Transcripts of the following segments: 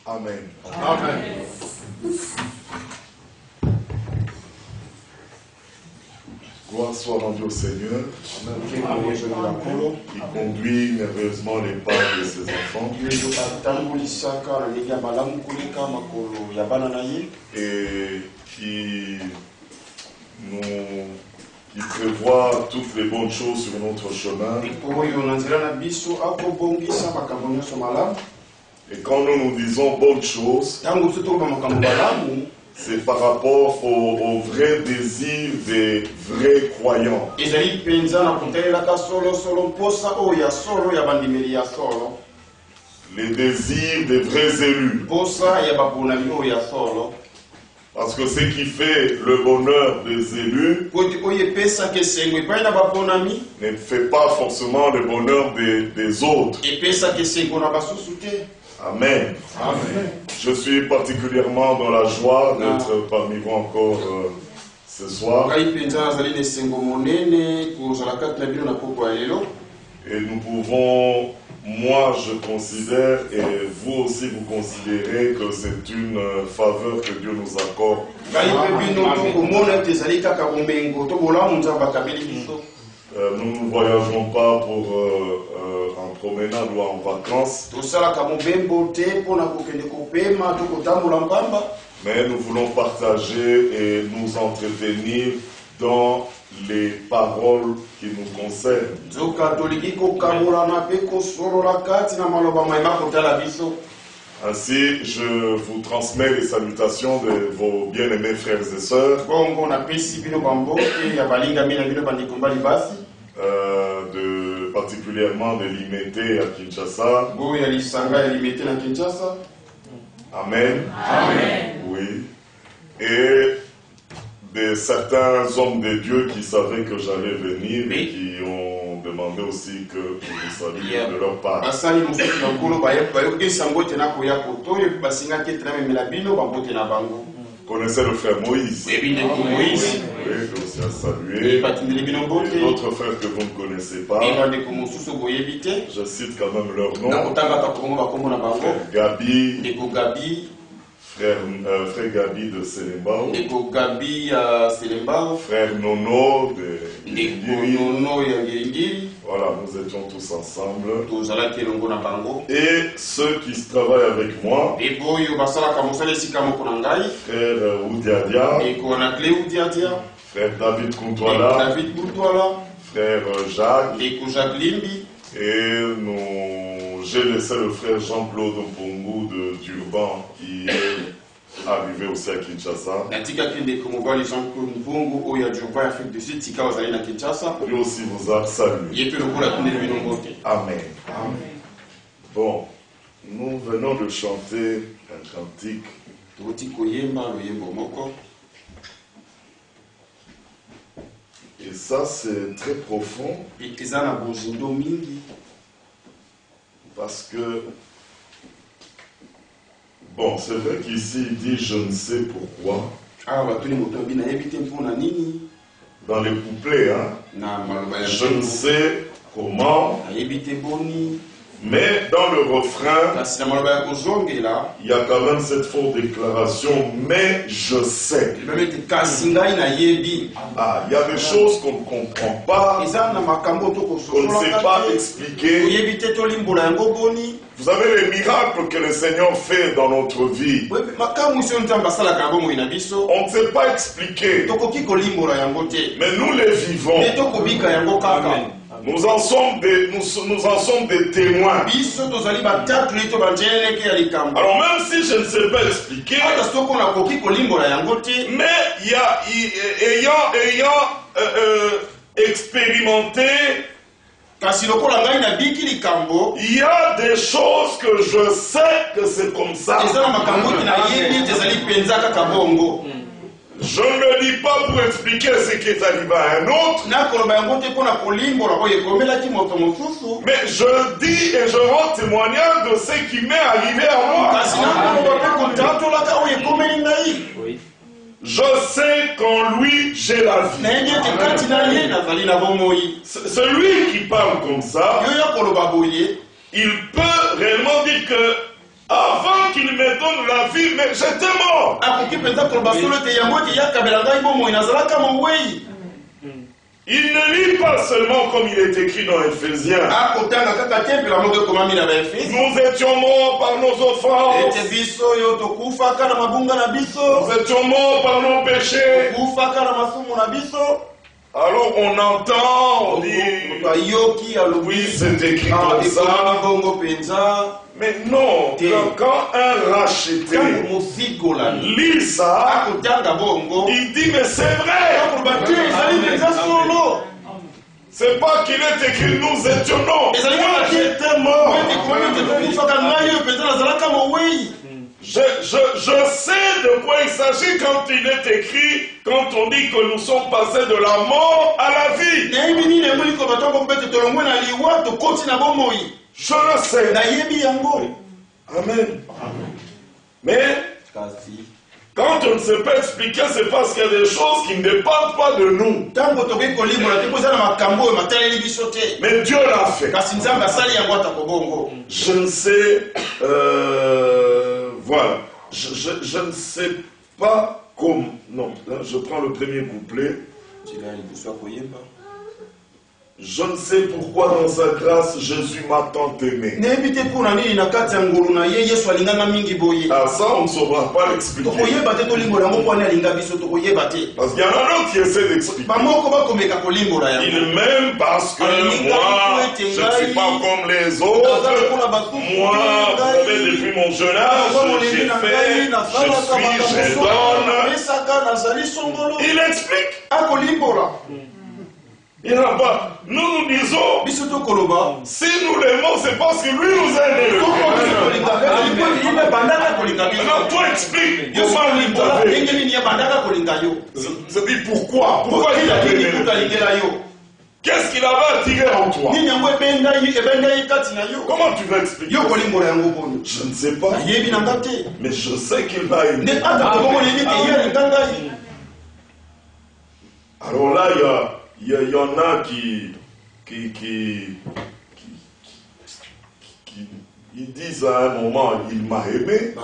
Amen. Amen. Gloire soit rendue au Seigneur, qui conduit merveilleusement les pas de ses enfants et qui prévoit toutes les bonnes choses sur notre chemin. Et quand nous disons bonnes choses, c'est par rapport au vrai désir des vrais croyants. Les désirs des vrais élus. Parce que ce qui fait le bonheur des élus ne fait pas forcément le bonheur des autres. Amen. Amen. Je suis particulièrement dans la joie d'être parmi vous encore ce soir. Et nous pouvons, moi je considère, et vous aussi vous considérez que c'est une faveur que Dieu nous accorde. Nous ne voyageons pas pour en promenade ou en vacances. Mais nous voulons partager et nous entretenir dans les paroles qui nous concernent. Ainsi, je vous transmets les salutations de vos bien-aimés frères et sœurs. Particulièrement de l'Imité à Kinshasa. Amen. Amen. Oui. Et de certains hommes de Dieu qui savaient que j'allais venir et qui ont demandé aussi que je vous salue de leur part. Vous connaissez le frère Moïse? Oui, Moïse. Oui, je aussi à saluer. Et d'autres frères que vous ne connaissez pas. Je cite quand même leur nom. Frère Gabi. Frère Gabi de Selembao. Frère Nono de Yingiri. Voilà, nous étions tous ensemble. Et ceux qui travaillent avec moi, frère Oudiadia, frère David Kuntwala, frère Jacques, et j'ai laissé le frère Jean-Claude Mpongou de Durban qui est arrivé aussi à Kinshasa. Lui aussi vous a salué. Amen. Bon, nous venons de chanter un cantique. Et ça c'est très profond. Parce que bon, c'est vrai qu'ici il dit je ne sais pourquoi. Dans les couplets, hein. Je ne sais comment. Mais dans le refrain, il y a quand même cette forte déclaration, mais je sais. Ah, il y a des choses qu'on ne comprend pas, qu'on ne sait pas expliquer. Vous avez les miracles que le Seigneur fait dans notre vie. On ne sait pas expliquer. Mais nous les vivons. Nous en sommes des témoins. Alors même si je ne sais pas expliquer, mais ayant expérimenté, il y a des choses que je sais que c'est comme ça. Je ne le dis pas pour expliquer ce qui est arrivé à un autre. Mais je dis et je rends témoignage de ce qui m'est arrivé à moi. Je sais qu'en lui j'ai la vie. Celui qui parle comme ça, il peut réellement dire que Avant qu'il me donne la vie, mais j'étais mort. Il ne lit pas seulement comme il est écrit dans Éphésiens. Nous étions morts par nos offenses. Nous étions morts par nos péchés. Alors on entend dire, oui c'est écrit comme ça. Mais non, quand un racheté lit ça, il dit mais c'est vrai. C'est pas qu'il est écrit nous étions non. Moi j'étais mort. Je sais de quoi il s'agit quand il est écrit, quand on dit que nous sommes passés de la mort à la vie. Je le sais. Amen. Mais quand on ne sait pas expliquer, c'est parce qu'il y a des choses qui ne dépendent pas de nous. Mais Dieu l'a fait. Je ne sais... voilà. Je ne sais pas comment... Non, là, je prends le premier couplet. Je ne sais pourquoi dans sa grâce Jésus m'a tant aimé. Ah ça on ne saura pas l'expliquer. Parce qu'il y en a d'autres qui essaient d'expliquer. Il m'aime parce que moi je ne suis pas comme les autres. Moi, vous savez, depuis mon jeune âge, j'ai fait, je suis, je donne. Il explique. Il n'y en a pas. Nous disons, si nous l'aimons, c'est parce que lui nous a aimés. Non, toi explique. C'est pourquoi. Pourquoi il a aimé? Qu'est-ce qu'il avait attiré en toi? Comment tu vas expliquer? Je ne sais pas. Mais je sais qu'il m'a aimé. Alors là, il y en a qui ils disent à un moment, il m'a aimé.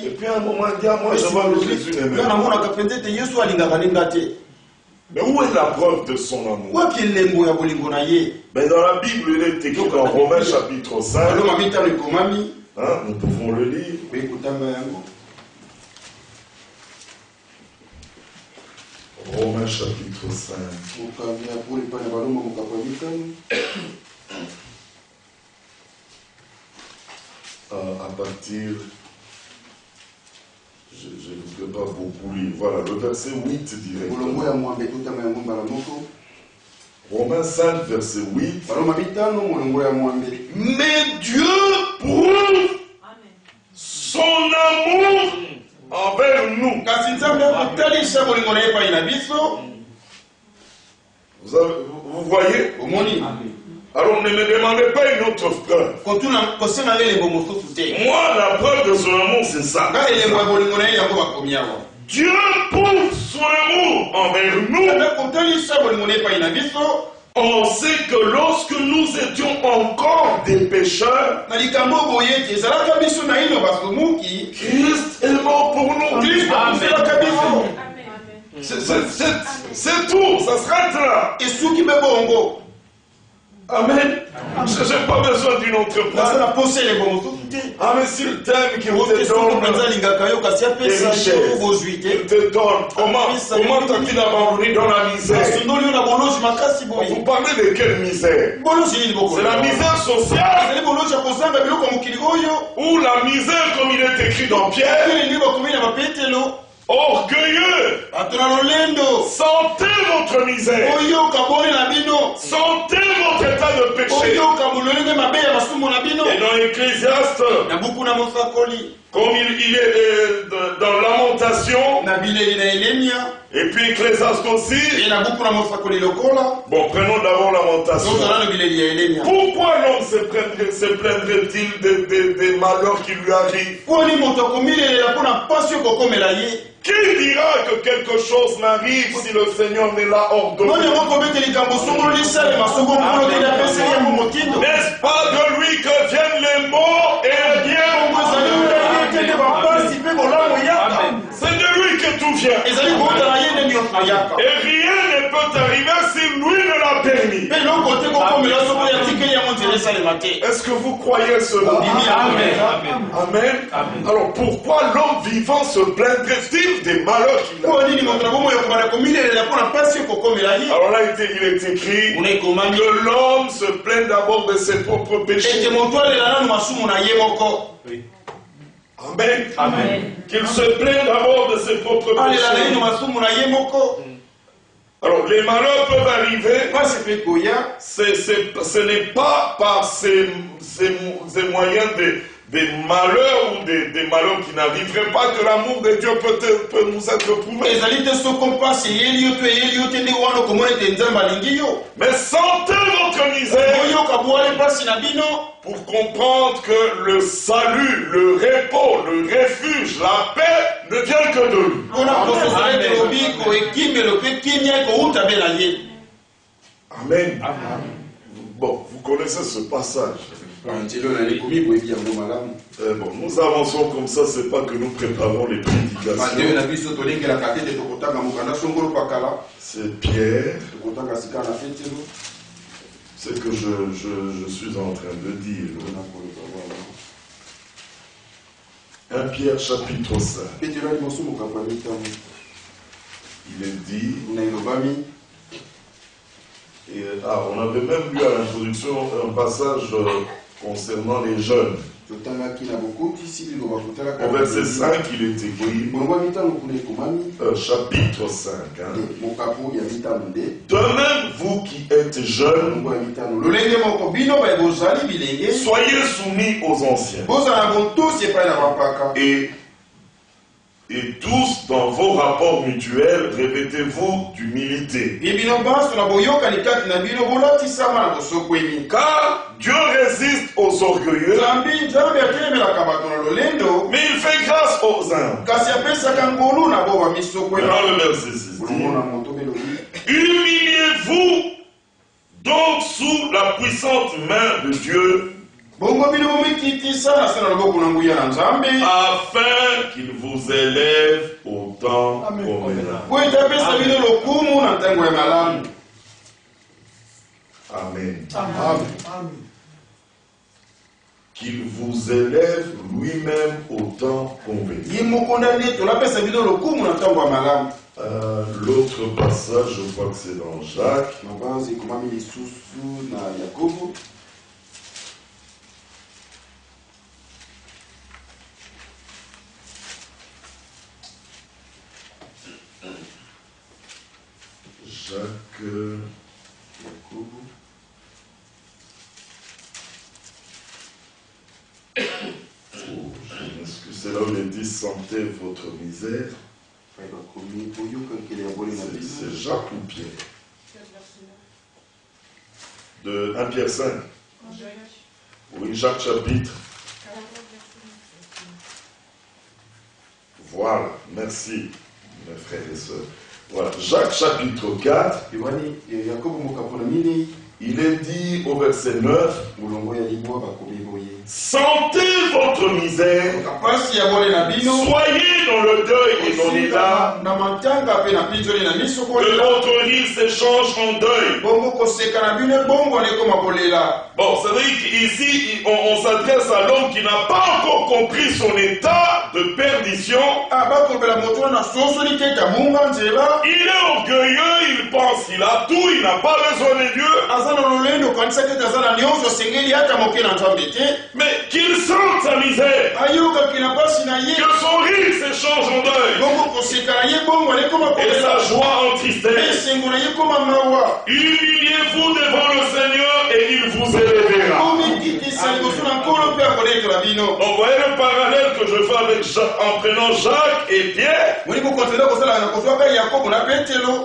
Et puis à un moment, il dit, moi je vois que Jésus n'aime pas. Mais où est la preuve de son amour? Mais dans la Bible, il est écrit dans Romains chapitre 5. Hein, nous pouvons le lire. Romains chapitre 5. À partir, je ne voudrais pas beaucoup lire. Voilà, le verset 8 directement. Romains 5, verset 8. Mais Dieu prouve son amour envers nous. Vous voyez? Alors ne me demandez pas une autre preuve. Moi, la preuve de son amour, c'est ça. Dieu prouve son amour envers nous. On sait que lorsque nous étions encore des pécheurs, Christ est mort pour nous. C'est tout, ça s'arrête là. Amen. Je n'ai pas besoin d'une autre preuve. Ah mais s'il t'aime, qu'il te donne des richesses, qu'il te donne, comment t'as-t-il abandonné dans la misère? Vous parlez de quelle misère? C'est la misère sociale ou la misère comme il est écrit dans Pierre? Orgueilleux, sentez votre misère, sentez votre état de péché. Et dans Ecclésiaste, comme il est dans Lamentation, et puis Ecclésiaste aussi. Bon, prenons d'abord Lamentation. Pourquoi l'homme se plaindrait-il des malheurs qui lui arrivent? Qui dira que quelque chose n'arrive si le Seigneur ne l'a ordonné? N'est-ce pas de lui que viennent les rien ne peut arriver si lui ne l'a permis. Est-ce que vous croyez cela? Amen. Amen. Alors pourquoi l'homme vivant se plaindrait-il des malheurs qu'il a? Alors là, il est écrit que l'homme se plaint d'abord de ses propres péchés. Amen. Qu'il se plaint d'abord de ses propres péchés. Alors les malheurs peuvent arriver. Ce n'est pas par ces moyens des malheurs ou des malheurs qui n'arriveraient pas que l'amour de Dieu peut nous être prouvé. Mais sentez votre misère pour comprendre que le salut, le repos, le refuge, la paix ne vient que de lui. Amen. Bon, vous connaissez ce passage. Nous avançons comme ça, c'est pas que nous préparons les prédications. C'est Pierre. C'est que je suis en train de dire. 1 Pierre chapitre 5. Il est dit. On avait même lu à l'introduction un passage concernant les jeunes. Au verset 5, il est écrit, chapitre 5. De même, vous qui êtes jeunes, soyez soumis aux anciens. Et tous, dans vos rapports mutuels, revêtez-vous d'humilité. Car Dieu résiste aux orgueilleux, mais il fait grâce aux humbles. Maintenant le verset 6 dit, humiliez-vous donc sous la puissante main de Dieu, afin qu'il vous élève au temps convenable. Amen. Qu'il vous élève lui-même au temps convenable. L'autre passage, je crois que c'est dans Jacques. C'est là où il dit sentez votre misère. C'est Jacques ou Pierre? De 1 Pierre 5. Oui, Jacques chapitre. Voilà, merci mes frères et sœurs. Voilà, Jacques chapitre 4. Il est dit au verset 9, sentez votre misère, soyez dans le deuil et dans les larmes, que votre rire s'échange en deuil. Bon, ça veut dire qu'ici, on s'adresse à l'homme qui n'a pas encore compris son état de perdition. Il est orgueilleux, il pense qu'il a tout, il n'a pas besoin de Dieu. Mais qu'il sente sa misère, que son rire s'échange en deuil et sa joie en tristesse. Humiliez-vous devant le Seigneur et il vous élèvera. On voyez le parallèle que je fais avec en prenant Jacques et Pierre.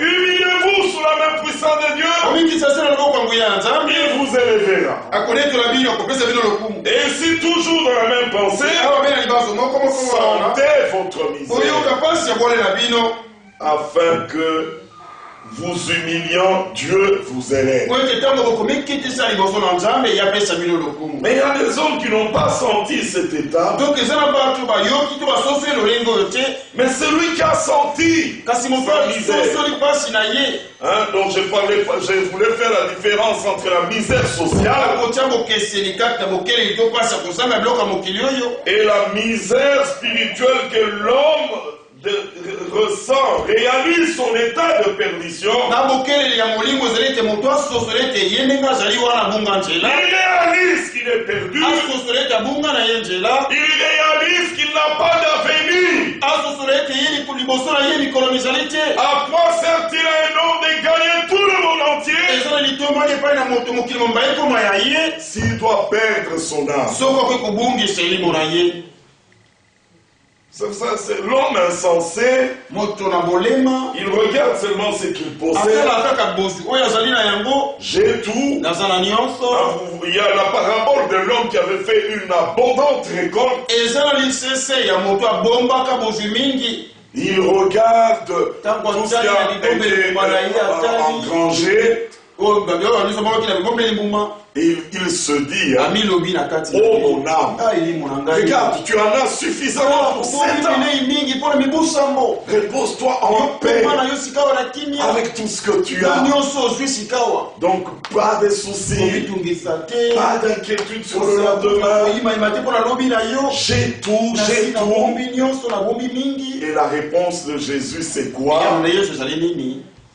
Humiliez-vous sous la main puissante de Dieu, il vous élèvera. Et ainsi, toujours dans la même pensée, sentez votre misère, afin que vous humiliant, Dieu vous élève. Mais il y a des hommes qui n'ont pas senti cet état. Mais celui qui a senti sa misère. Donc je voulais faire la différence entre la misère sociale et la misère spirituelle que l'homme ressent, réalise son état de perdition. Il réalise qu'il est perdu. Il réalise qu'il n'a pas d'avenir. À quoi sert-il à un homme de gagner tout le monde entier s'il doit perdre son âme? C'est ça, c'est l'homme insensé. Il regarde seulement ce qu'il possède. J'ai tout. Il y a la parabole de l'homme qui avait fait une abondante récolte. Il regarde tout ce qui a été engrangé. Et il se dit, oh mon âme, regarde, tu en as suffisamment pour 7 ans. Repose-toi en paix avec tout ce que tu as. Donc pas de soucis, pas d'inquiétude sur le lendemain. J'ai tout, j'ai tout. Et la réponse de Jésus, c'est quoi?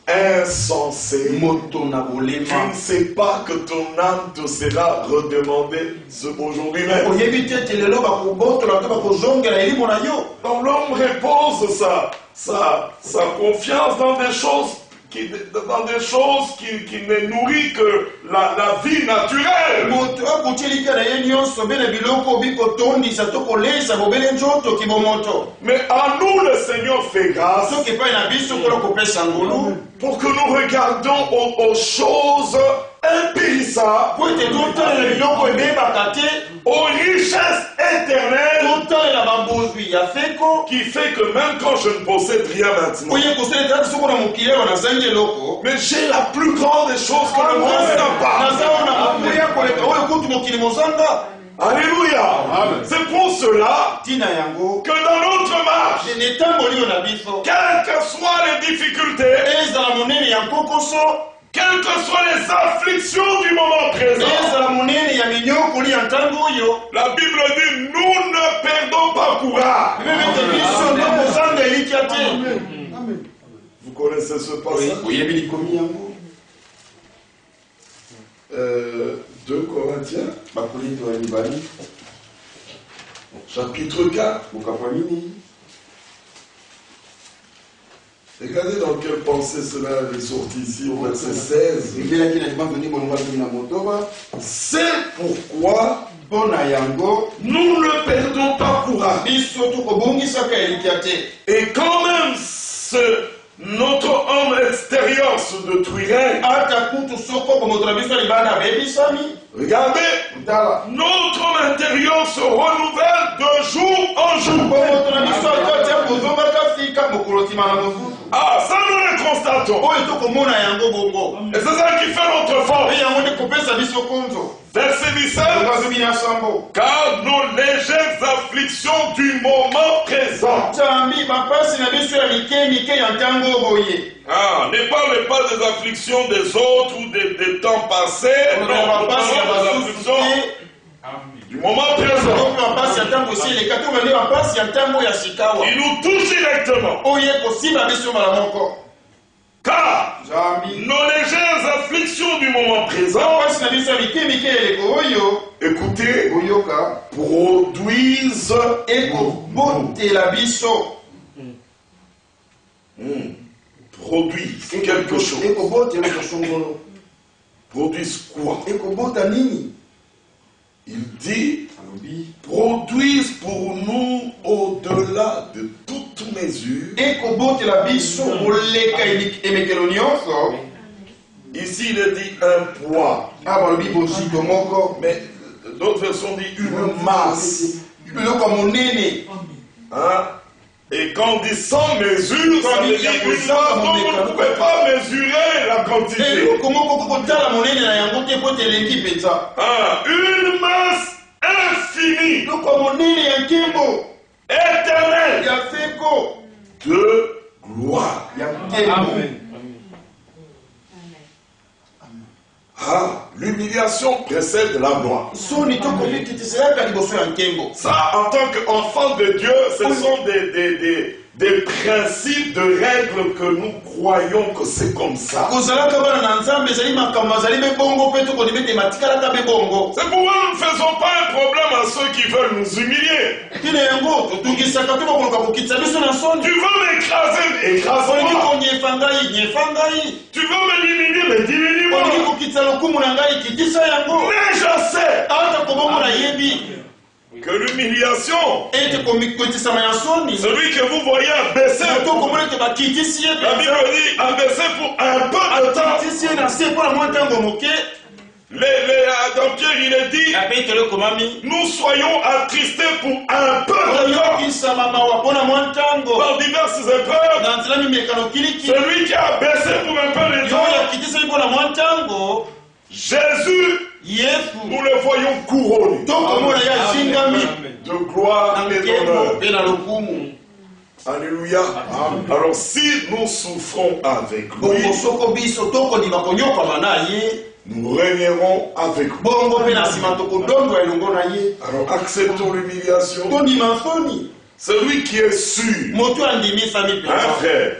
Insensé, tu ne sais pas que ton âme te sera redemandée aujourd'hui même. Donc l'homme repose sa confiance dans des choses qui ne nourrissent que la vie naturelle. Mais à nous le Seigneur fait grâce pour que nous regardions aux choses impérissables, aux richesses éternelles, qui fait que même quand je ne possède rien maintenant, mais j'ai la plus grande chose que le monde n'a pas. Alléluia. C'est pour cela que dans notre marche, quelles que soient les difficultés, quelles que soient les afflictions du moment présent, la Bible dit, nous ne perdons pas courage. Vous connaissez ce passage? 2 Corinthiens, chapitre 4. Regardez dans quelle pensée cela est sorti ici au verset 16. C'est pourquoi nous ne perdons pas courage. Et quand même notre homme extérieur se détruirait, regardez, notre homme intérieur se renouvelle de jour en jour. Ah, ça nous le constatons. Et c'est ça qui fait notre force. Verset 17. Car nos légères afflictions du moment présent. Ne parlez pas des afflictions des autres ou des temps passés. Non, des afflictions du moment présent. Il nous touche directement. Car nos légères afflictions du moment présent, écoutez, produisent produisent quelque chose. Produisent quoi? Il dit, produisent pour nous au-delà de toute mesure. Ici il est dit un poids. Mais d'autres versions disent une masse. Et quand on dit sans mesure, ça veut dire une chose dont vous ne pouvez pas mesurer la quantité. Une masse infinie, éternelle, de gloire. Amen. Ah, l'humiliation précède la gloire. Ça, en tant qu'enfant de Dieu, ce sont des principes, de règles que nous croyons que c'est comme ça. C'est pourquoi nous ne faisons pas un problème à ceux qui veulent nous humilier. Tu veux m'écraser, écrase-moi. Tu veux m'éliminer, mais diminue-moi. Mais je sais que l'humiliation, celui que vous voyez abaissé, la Bible dit abaissé pour un peu de temps. Dans Pierre, il est dit, nous soyons attristés pour un peu de temps, par diverses épreuves. Celui qui a abaissé pour un peu de temps, Jésus, nous le voyons couronné de gloire et d'honneur. Alléluia. Alors si nous souffrons avec lui, nous régnerons avec lui. Alors acceptons l'humiliation. Celui qui est sûr, un frère,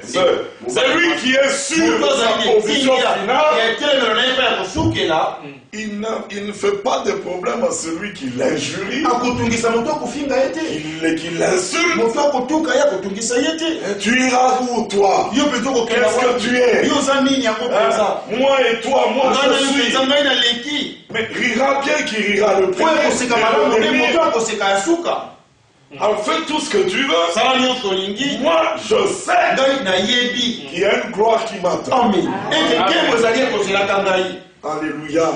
celui qui est sûr de sa position finale, il ne fait pas de problème à celui qui l'injurie, qui l'insulte. Tu iras où toi? Qu'est-ce que tu es? Moi et toi, moi je suis. Mais rira bien qui rira le premier. Alors fais tout ce que tu veux. Moi je sais qu'il y a une gloire qui m'attend. Alléluia.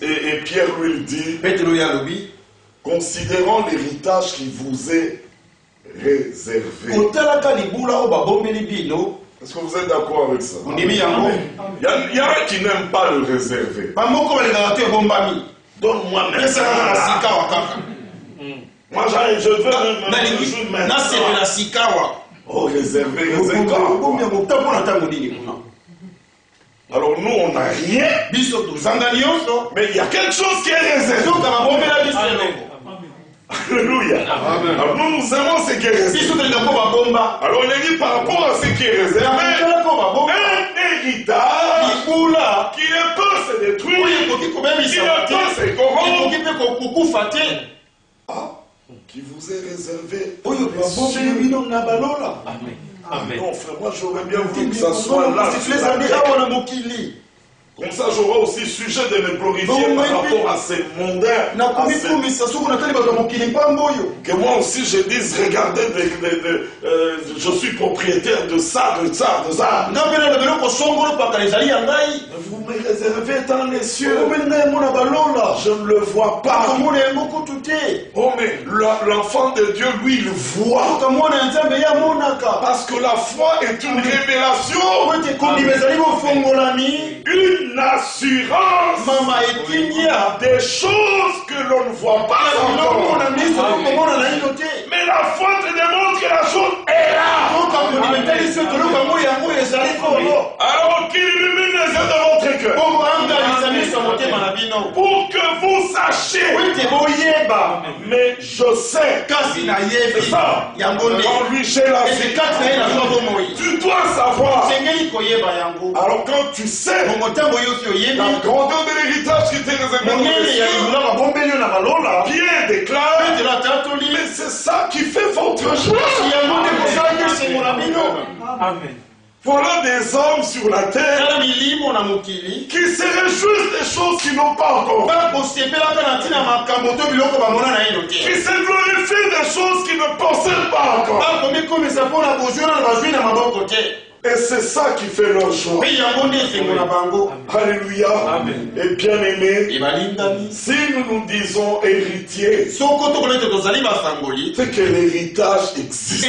Et Pierre lui dit, considérant l'héritage qui vous est réservé. Est-ce que vous êtes d'accord avec ça? Il y en a qui n'aiment pas le réservé. Donne-moi maintenant. Moi, je veux maintenant. Oh, réservé. Alors nous, on n'a rien. Mais il y a quelque chose qui est réservé. Alléluia. Alors nous, nous aimons ce qui est réservé. Alors on est dit par rapport à ce qui est réservé, un héritage qui ne peut se détruire, qui ne peut se corrompre. Ah, qui vous est réservé. Amen. Non, frère, moi j'aurais bien voulu que ça soit là. Comme ça, j'aurai aussi sujet de me glorifier par rapport à ces mondains. Que moi aussi je dise, regardez, je suis propriétaire de ça, de ça, de ça. Vous me réservez dans les cieux. Je ne le vois pas. Oh, mais l'enfant de Dieu, lui, il voit. Parce que la foi est une révélation. Une assurance des choses que l'on ne voit pas encore. Mais la foi te démontre que la chose est là. Alors qu'il illumine les yeux de votre cœur, pour que vous sachiez. Mais je sais, c'est ça. Quand lui j'ai la vie, tu dois savoir. Alors quand tu sais la grandeur de l'héritage qui t'est réservé, bien déclaré, mais c'est ça qui fait votre joie. Amen. Voilà des hommes sur la terre qui se réjouissent des choses qu'ils n'ont pas encore. Qui se glorifient des choses qu'ils ne possèdent pas encore. Et c'est ça qui fait leur joie. Alléluia. Amen. Et bien aimé, si nous nous disons héritiers, c'est que l'héritage existe.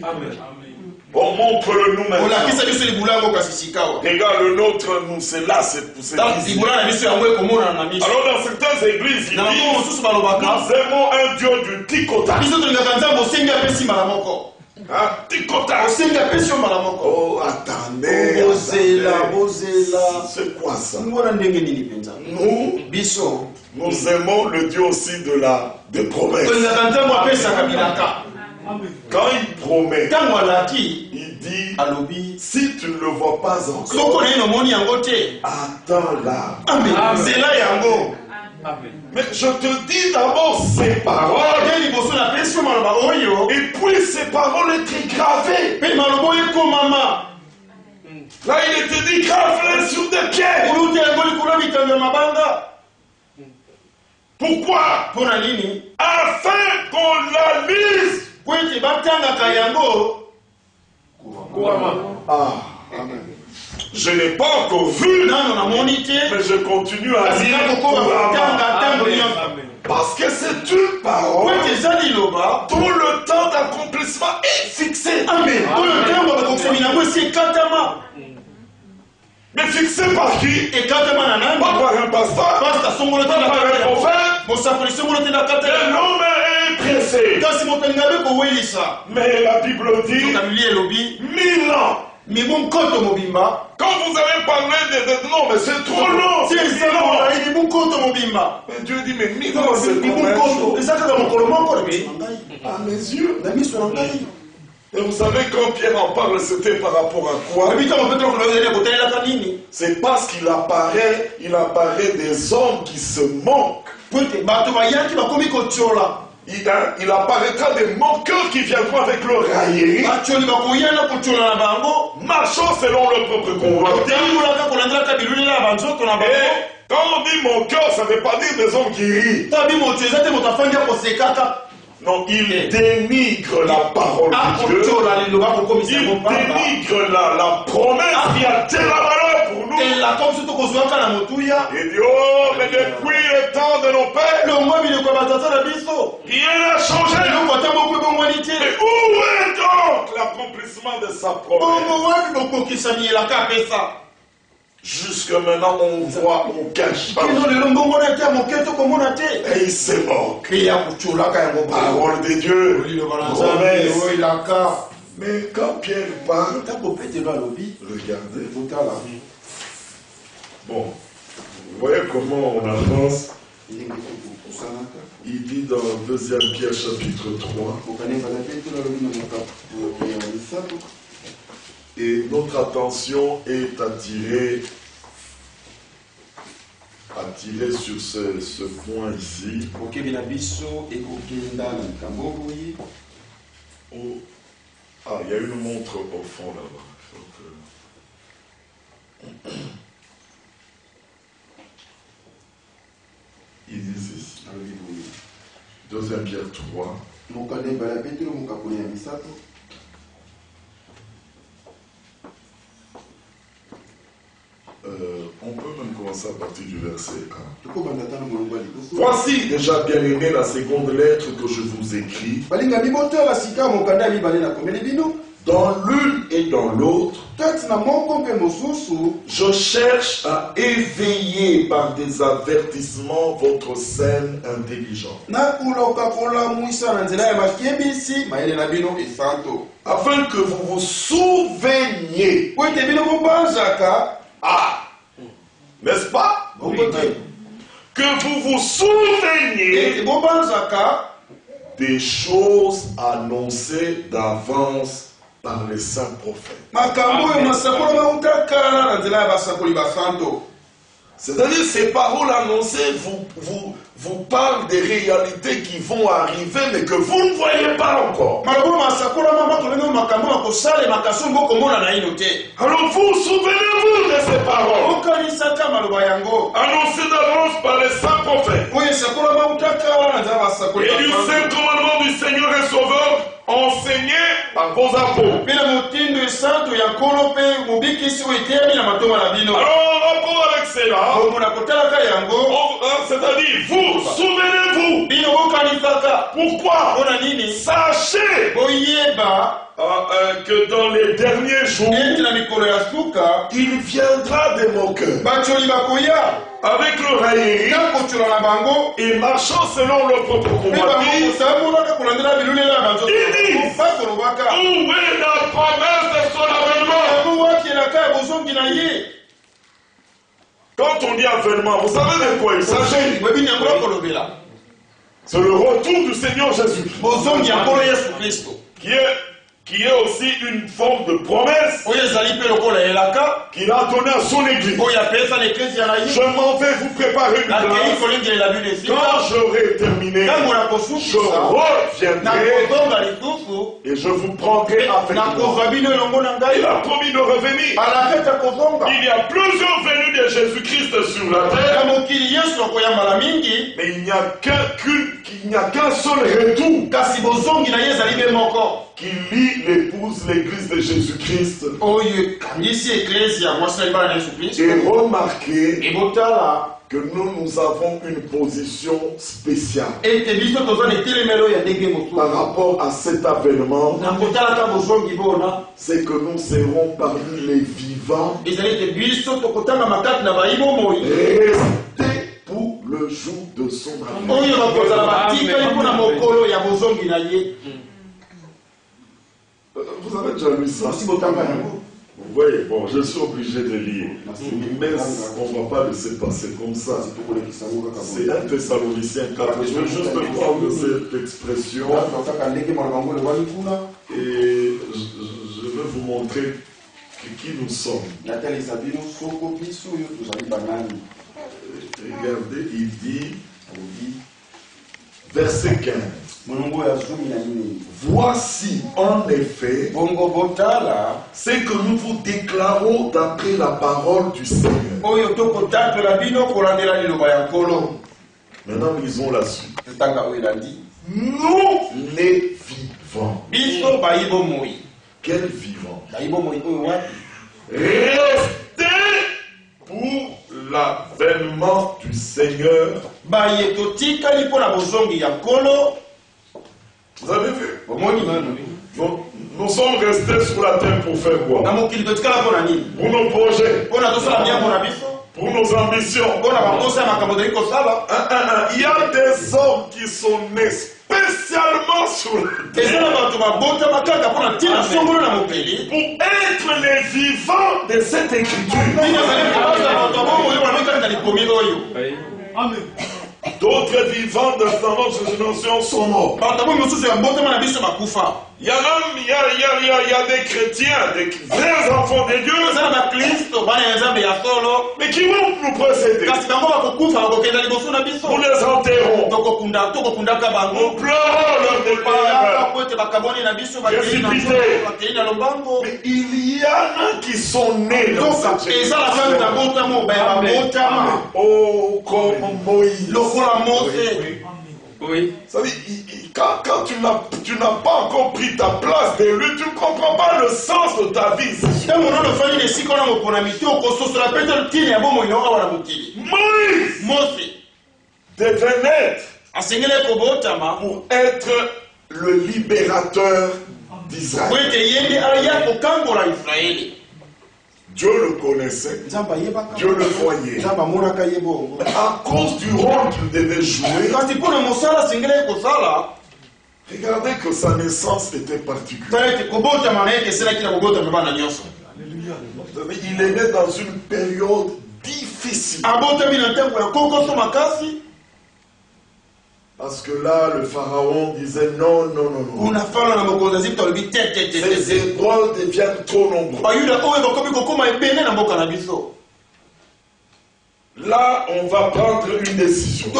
Amen. Bon, montre-le nous maintenant. Regarde, le nôtre, nous, c'est là, c'est poussé. Alors, dans certaines églises, ils disent, nous aimons un Dieu du tikota. Oh, attendez. C'est quoi ça? Nous aimons le Dieu aussi des promesses. Quand il promet, il dit, si tu ne le vois pas encore, attends-là. Mais je te dis d'abord ces paroles, et puis ces paroles étaient gravées. Là, il était dit grave-les sur des pierres. Pourquoi? Afin qu'on la lise. Amen. Je n'ai pas encore vu, mais je continue à lire. Parce que c'est une parole dont le temps d'accomplissement est fixé. Amen. Mais fixé par qui? Pas par un pasteur, pas par un prophète. L'homme est pressé. Mais la Bible dit 1000 ans. Quand vous avez parlé de non, mais c'est trop long. Mais Dieu dit, mais 1000 ans, c'est à mes yeux. Et vous savez, quand Pierre en parle, c'était par rapport à quoi? C'est parce qu'il apparaît des hommes qui se manquent. Il apparaîtra des manqueurs qui viendront avec leur raillerie, marchant selon leur propre convoi. Et quand on dit manqueur, ça ne veut pas dire des hommes qui rient. Non, il dénigre la parole de Dieu. Il dénigre la promesse qui a telle valeur pour nous. Il dit, oh, mais depuis le temps de nos pères, rien n'a changé. Mais où est donc l'accomplissement de sa promesse? Jusque maintenant, on voit aucun changement. Et il se moque. Parole de Dieu. Promesse. Mais quand Pierre parle, regardez. Bon, vous voyez comment on avance. Il dit dans 2 Pierre chapitre 3. Et notre attention est attirée sur ce point ici. Ah, il y a une montre au fond là-bas. Il dit ceci. 2 Pierre 3. On peut même commencer à partir du verset 1. Voici déjà bien aimé la seconde lettre que je vous écris. Dans l'une et dans l'autre, je cherche à éveiller par des avertissements votre saine intelligence. Afin que vous vous souveniez. Ah, n'est-ce pas? Que vous vous souveniez des choses annoncées d'avance par les saints prophètes. C'est-à-dire ces paroles annoncées vous parlent des réalités qui vont arriver mais que vous ne voyez pas encore. Alors vous souvenez-vous de ces paroles annoncées d'avance par les saints prophètes et du saint commandement du Seigneur et Sauveur enseigné par vos apôtres. Alors en rapport avec cela, c'est-à-dire vous, souvenez-vous. Pourquoi? Sachez que dans les derniers jours, il viendra des moqueurs avec le raillerie et marchant selon leur propre convoitise. Il dit, où est la promesse de son avènement? Quand on dit avènement, vous savez de quoi il s'agit? C'est le retour du Seigneur Jésus-Christ, qui est aussi une forme de promesse qu'il a donnée à son église. Je m'en vais vous préparer une place. Quand j'aurai terminé, je reviendrai et je vous prendrai avec moi. Il a promis de revenir. Il y a plusieurs venues de Jésus-Christ sur la terre, mais il n'y a qu'un seul retour qui lie l'épouse, l'église de Jésus-Christ. Et remarquez que nous avons une position spéciale par rapport à cet avènement. C'est que nous serons parmi les vivants, restés pour le jour de son avènement. Vous avez déjà lu ça? Oui, bon, je suis obligé de lire. Mais on ne va pas laisser passer comme ça. C'est 1 Thessaloniciens 4. Je vais juste prendre cette expression et je vais vous montrer qui nous sommes. Regardez, il dit, verset 15. Voici en effet ce que nous vous déclarons d'après la parole du Seigneur. Maintenant, lisons la suite. Nous les vivants. Quels vivants? Restez pour l'avènement du Seigneur. Vous avez vu? Nous sommes restés sur la terre pour faire quoi? Pour nos projets, pour nos ambitions. Il y a des hommes qui sont nés spécialement sur la terre pour être les vivants de cette écriture. Amen. D'autres vivants de notre génération sont morts. Il y a des chrétiens, des vrais enfants de Dieu, mais qui vont nous précéder. Nous les enterrons. Nous pleurons leur départ. Mais il y en a qui sont nés dans cette génération. Oh, comme Moïse. Oui. Ça veut dire, quand tu n'as pas encore pris ta place de lui, tu ne comprends pas le sens de ta vie. Moïse devait naître pour être le libérateur d'Israël. Dieu le connaissait, Dieu le voyait. À cause du rôle qu'il devait jouer, regardez que sa naissance était particulière. Il est né dans une période difficile. Parce que là, le pharaon disait non, non, non, non. Ces épreuves deviennent trop nombreuses. Là, on va prendre une décision.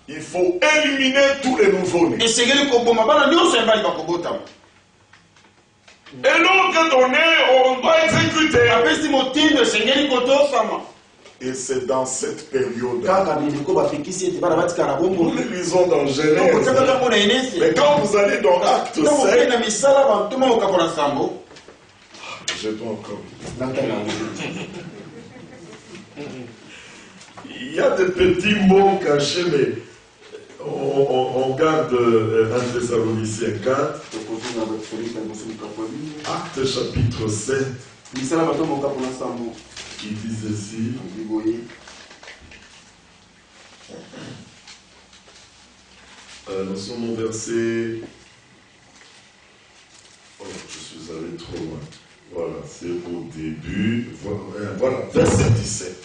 Il faut éliminer tous les nouveaux-nés. Et l'ordre donné, on doit exécuter. Et c'est dans cette période. Nous les lisons dans Genèse. Mais quand vous allez dans Acte 7, je dois encore. Il y a des petits mots cachés, mais on garde 1 Thessaloniciens 4. Acte chapitre 7. Qui dit ceci. Nous sommes au verset. Oh, je suis allé trop loin. Voilà, c'est au début. Voilà, verset 17.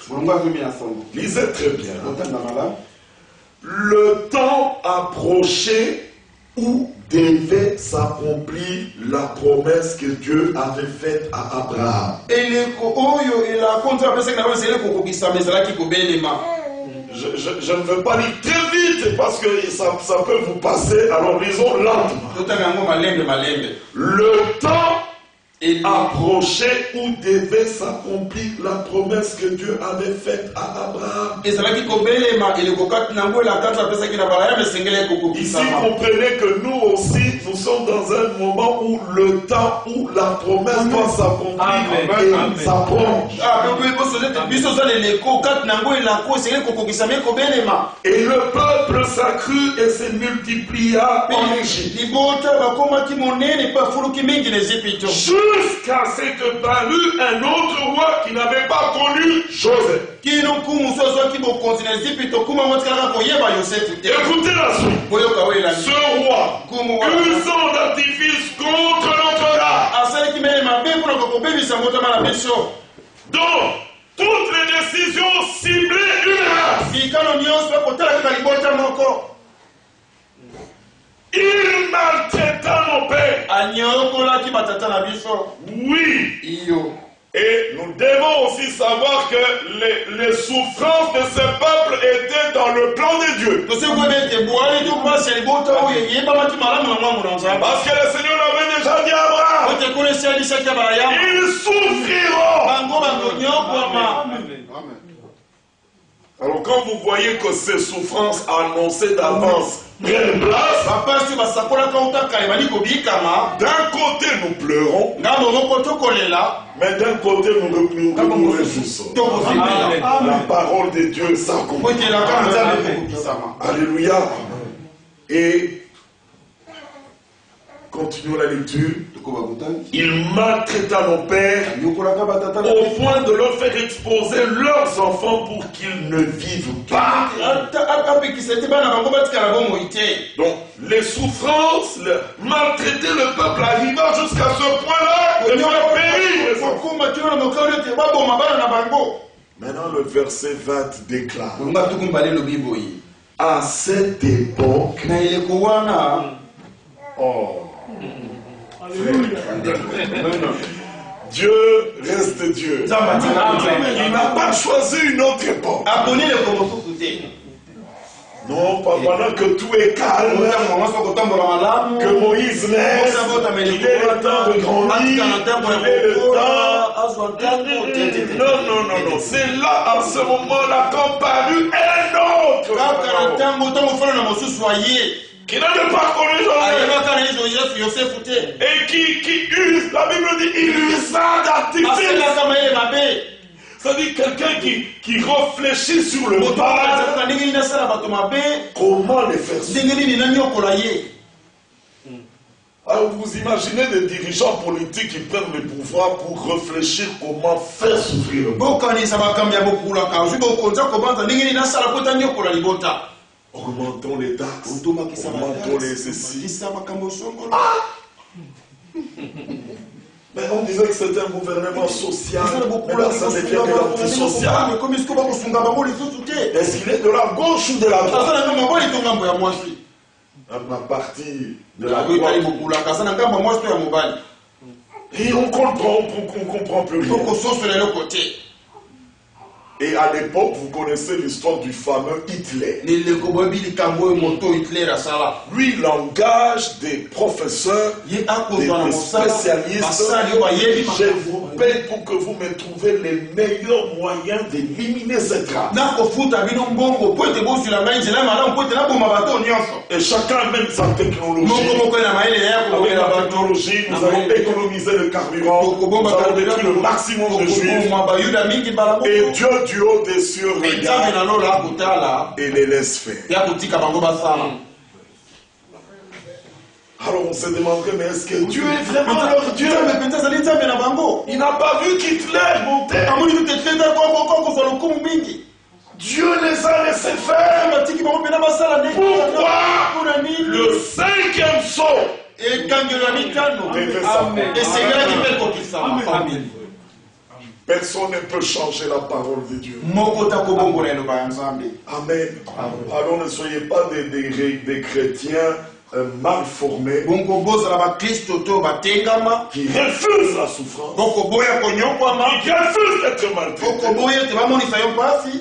Lisez très bien. Le temps approchait où devait s'accomplir la promesse que Dieu avait faite à Abraham. Je ne veux pas lire très vite parce que ça peut vous passer, alors lisons lentement. Le temps approchait où devait s'accomplir la promesse que Dieu avait faite à Abraham. Ici, comprenez que nous aussi, nous sommes dans un moment où le temps où la promesse doit s'accomplir et s'approche. Et le peuple s'accrut et se multiplia en Égypte. Jusqu'à ce que parut un autre roi qui n'avait pas connu Joseph. Écoutez la suite. Ce roi, usant d'artifice contre notre race, donc toutes les décisions ciblaient une race. Il maltraita nos pères. Oui. Et nous devons aussi savoir que les souffrances de ce peuple étaient dans le plan de Dieu. Parce que le Seigneur avait déjà dit à Abraham, ils souffriront. Alors quand vous voyez que ces souffrances annoncées d'avance prennent place, d'un côté nous pleurons, mais d'un côté nous réjouissons. La parole de Dieu s'accomplit. Alléluia. Et continuons la lecture. Il maltraita nos pères au point de leur faire exposer leurs enfants pour qu'ils ne vivent pas. Donc, les souffrances, maltraiter le peuple arriva jusqu'à ce point-là de faire périr. Maintenant, le verset 20 déclare. À cette époque, Dieu reste Dieu. Il n'a pas choisi une autre époque. Non, pas pendant que tout est calme, que Moïse naisse, qu'il ait le temps de grandir, qu'il ait le temps. Non. C'est là, à ce moment-là, qu'apparut un autre. Qui n'a pas connu Joseph. Et qui use, la Bible dit, il usa d'artifice. C'est-à-dire quelqu'un qui réfléchit sur le mal. Comment les faire souffrir? Alors vous imaginez des dirigeants politiques qui prennent le pouvoir pour réfléchir comment faire souffrir le mal. Augmentons les taxes, augmentons les ceci. Mais on disait que c'était un gouvernement social. Maintenant, ça devient de l'antisocial. Est-ce qu'il est de la gauche ou de la droite? Ma partie de la droite. Et on comprend plus rien. Et à l'époque, vous connaissez l'histoire du fameux Hitler. Lui, il engage des professeurs, des spécialistes. Je vous paye pour que vous me trouviez les meilleurs moyens d'éliminer cette race. Et chacun amène sa technologie. Avec la technologie, nous allons économiser le carburant. Nous allons détruire le maximum de juifs. Et Dieu du haut des cieux regarde et les laisse faire. Alors on se demanderait, mais est-ce que Dieu est vraiment leur Dieu? Il n'a pas vu qu'Hitler montait. Dieu les a laissés faire. Pourquoi le 5e saut? Personne ne peut changer la parole de Dieu. Amen. Alors ne soyez pas des chrétiens mal formés qui refusent la souffrance, qui refusent d'être maltraités.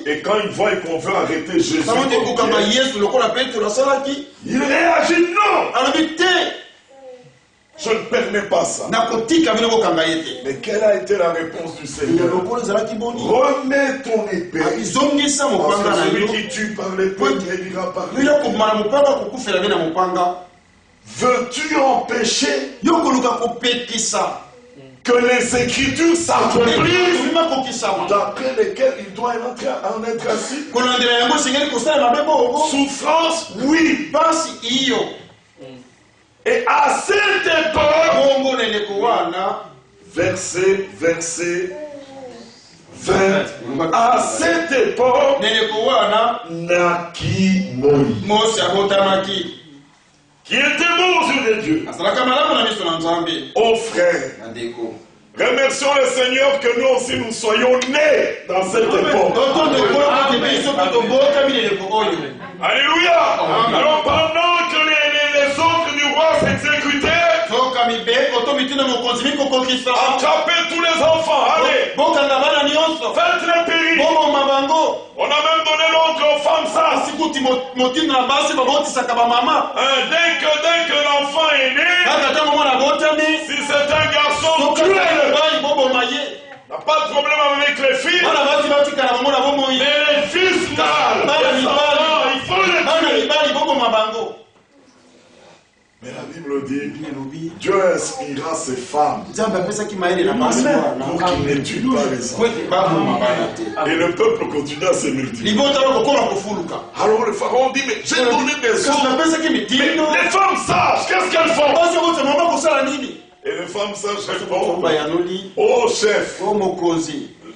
Et quand ils voient qu'on veut arrêter Jésus, il réagit non. Je ne permets pas ça. Mais quelle a été la réponse du Seigneur? Remets ton épée. Parce que celui qui tue par l'épée guérira par l'épée. Veux-tu empêcher que les Écritures s'accomplissent d'après lesquelles il doit en être ainsi? Souffrance, oui. Et à cette époque, verset 20, à cette époque, naquit Moïse, qui était bon aux yeux de Dieu. Oh frère, remercions le Seigneur que nous aussi nous soyons nés dans cette époque. Alléluia. Alors pendant que les ordres du roi s'exécutaient, attrapez tous les enfants, allez, faites les péris. On a même donné l'ordre aux femmes sages. Dès que l'enfant est né, si c'est un garçon, tuez-le. N'a pas de problème avec les filles. Mais les fils mâles, il faut les tuer. Mais la Bible dit, Dieu inspira ces femmes pour qu'ils ne tuent pas les enfants. Et le peuple continue à se multiplier. Alors le pharaon dit, mais j'ai donné des ordres. Mais les femmes sages, qu'est-ce qu'elles font? Et les femmes sages répondent, oh chef,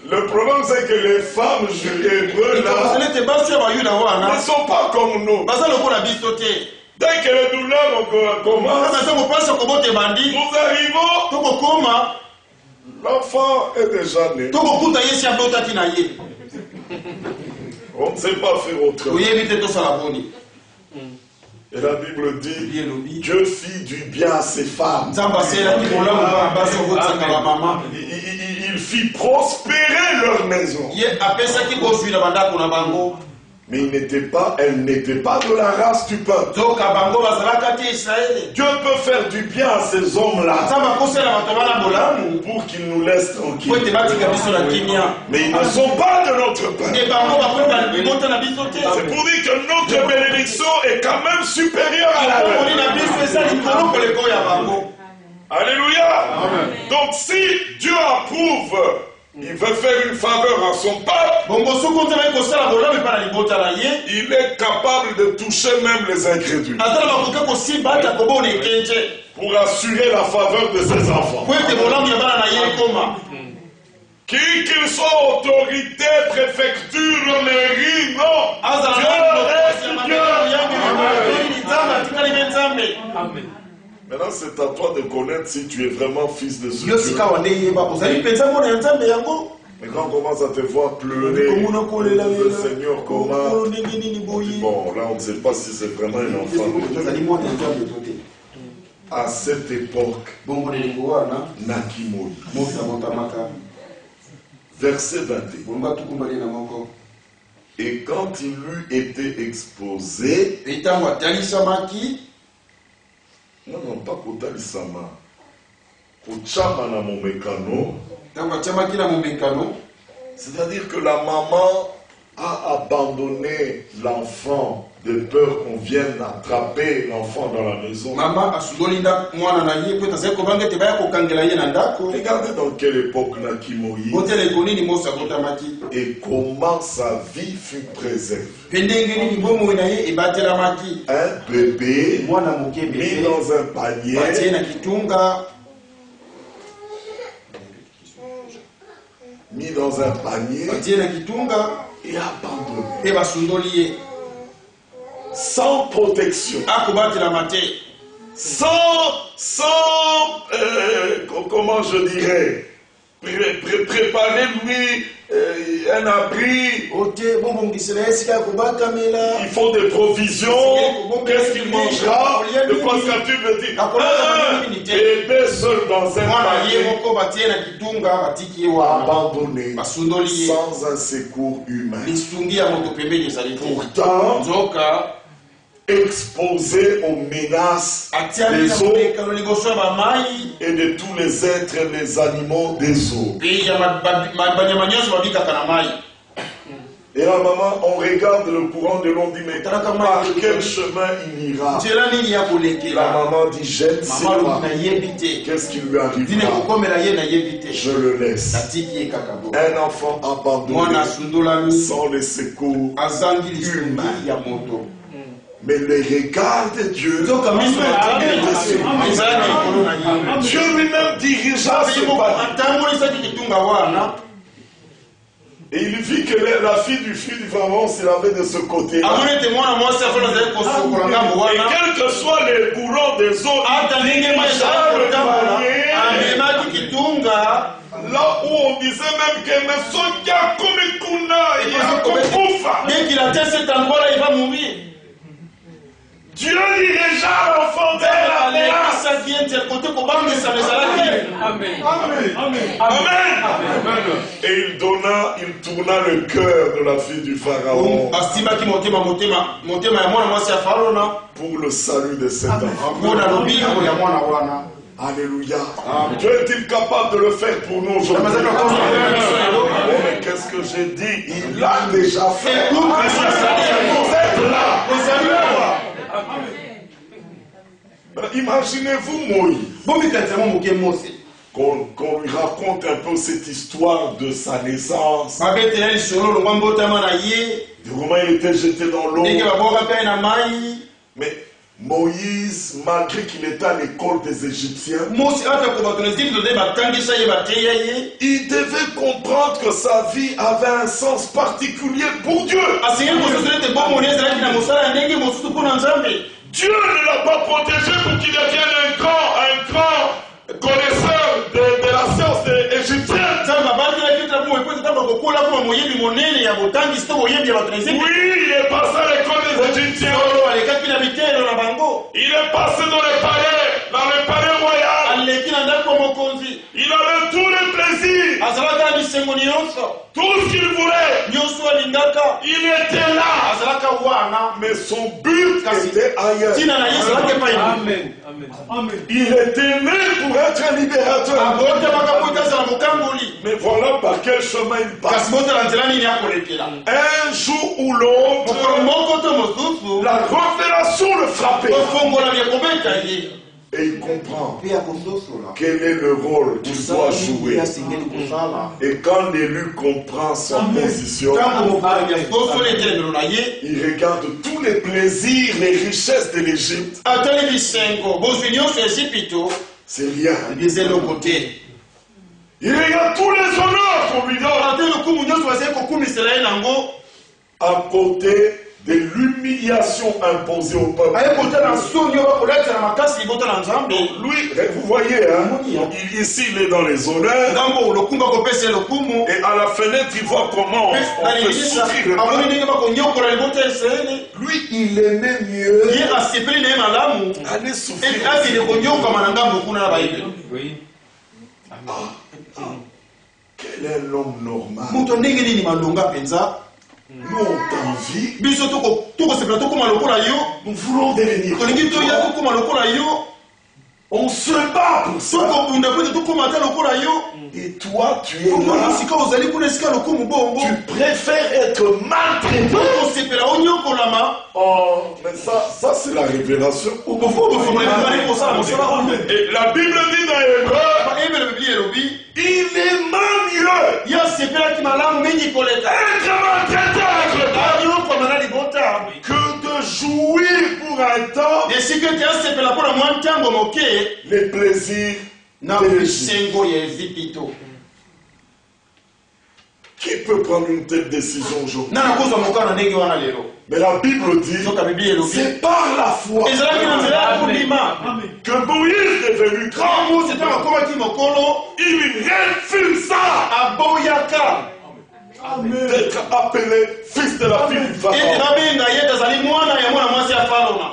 le problème c'est que les femmes hébreues là ne sont pas comme nous. Dès que les douleurs commencent, nous arrivons, l'enfant est déjà né. On ne sait pas faire autrement. Et la Bible dit, Dieu fit du bien à ses femmes. Il fit prospérer leur maison. Mais elle n'était pas de la race du peuple. Dieu peut faire du bien à ces hommes-là pour qu'ils nous laissent tranquilles. Mais ils ne sont pas de notre peuple. C'est pour dire que notre bénédiction est quand même supérieure à la leur. Alléluia. Donc si Dieu approuve, il veut faire une faveur à son peuple, il est capable de toucher même les incrédules pour assurer la faveur de ses enfants. Qui qu'ils soient, autorité, préfecture, mairie, non. Dieu reste Dieu. Maintenant, c'est à toi de connaître si tu es vraiment fils de ce Dieu. Mais quand on commence à te voir pleurer, le Seigneur comment. Bon, là, on ne sait pas si c'est vraiment un enfant. À cette époque, naquit Moïse. verset 21. Et quand il eut été exposé, non, pas Kotalisama, Kochama na momekano, c'est-à-dire que la maman a abandonné l'enfant de peur qu'on vienne attraper l'enfant dans la maison. Regardez dans quelle époque naquit Moïse et comment sa vie fut préservée. Un bébé mis dans un panier, et abandonné. Sans protection. Comment je dirais, préparer lui un abri. Il faut des provisions. Qu'est-ce qu'il mangera? De quoi est-ce que tu me dis? Bébé seul dans un panier, abandonné, sans un secours humain. Pourtant, exposé aux menaces des eaux et de tous les êtres et les animaux des eaux. Et la maman, on regarde le courant de l'eau, dit, mais par quel chemin il ira? La maman dit, je ne sais pas. Qu'est-ce qui lui arrivera? Je le laisse. Un enfant abandonné sans les secours humains. Mais le regard de Dieu, Dieu lui-même dirigea ce panier. Et il vit que la fille du Pharaon se lavait de ce côté. Et quel que soit les courants des eaux, là où on disait même que dès qu'il atteint cet endroit-là, il va mourir. Dieu dirigea l'enfant vers la menace. Amen. Et il tourna le cœur de la fille du Pharaon pour le salut de cet enfant. Alléluia. Dieu est-il capable de le faire pour nous aujourd'hui? Mais qu'est-ce que j'ai dit? Il l'a déjà fait. Vous êtes là. Imaginez-vous Moïse. Qu'on lui raconte un peu cette histoire de sa naissance, de comment il était jeté dans l'eau. Mais Moïse, malgré qu'il était à l'école des Égyptiens, il devait comprendre que sa vie avait un sens particulier pour Dieu. Dieu ne l'a pas protégé pour qu'il devienne un grand connaisseur de la science égyptienne. Oui, il est passé à l'école des Égyptiens. Il est passé dans le palais royal. Il avait tous les plaisirs. Tout ce qu'il voulait. Il était là. Mais son but était ailleurs. Il était né pour être un libérateur. Mais voilà par quel chemin il passe. Un jour ou l'autre, la révélation le frappait. Et il comprend quel est le rôle qu'il doit jouer. Et quand l'élu comprend son position, il regarde tous les plaisirs, les richesses de l'Égypte. C'est rien. Il regarde tous les honneurs qu'on lui donne. À côté de l'humiliation imposée au peuple. Lui, vous voyez, ici il est dans les honneurs. Et à la fenêtre, il voit comment on peut souffrir. Lui, il aimait mieux aller souffrir. Quel est l'homme normal? Nous on t'envie. Nous voulons devenir. On se bat pour ça. Et toi, tu es là. Tu préfères être maltraité. Oh, mais ça c'est la révélation. Et la Bible dit dans Hébreu, il est mal mieux être maltraité que de jouir pour un temps les plaisirs de Qui peut prendre une telle décision aujourd'hui? Mais la Bible dit, c'est par la foi que Moïse est devenu grand. Il refusa d'être appelé fils de la fille du Pharaon.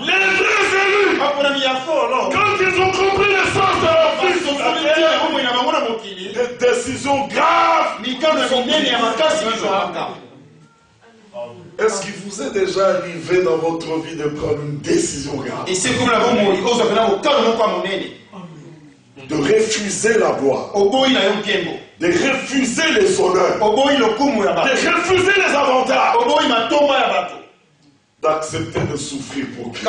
Les vrais élus, quand ils ont compris le sens de leur fils, des décisions graves. Est-ce qu'il vous est déjà arrivé dans votre vie de prendre une décision grave? De refuser la gloire, de refuser les honneurs, de refuser les avantages, d'accepter de souffrir pour Christ,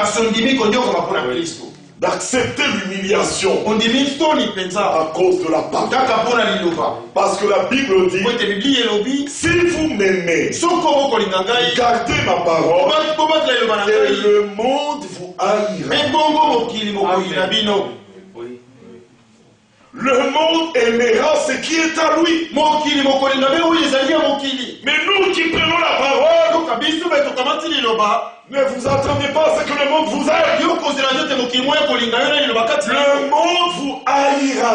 d'accepter l'humiliation à cause de la parole. Parce que la Bible dit, si vous m'aimez, gardez ma parole, et le monde vous haïra. Le monde aimera ce qui est à lui. Mais nous qui prenons la parole, ne vous attendez pas à ce que le monde vous aime. Le monde vous haïra.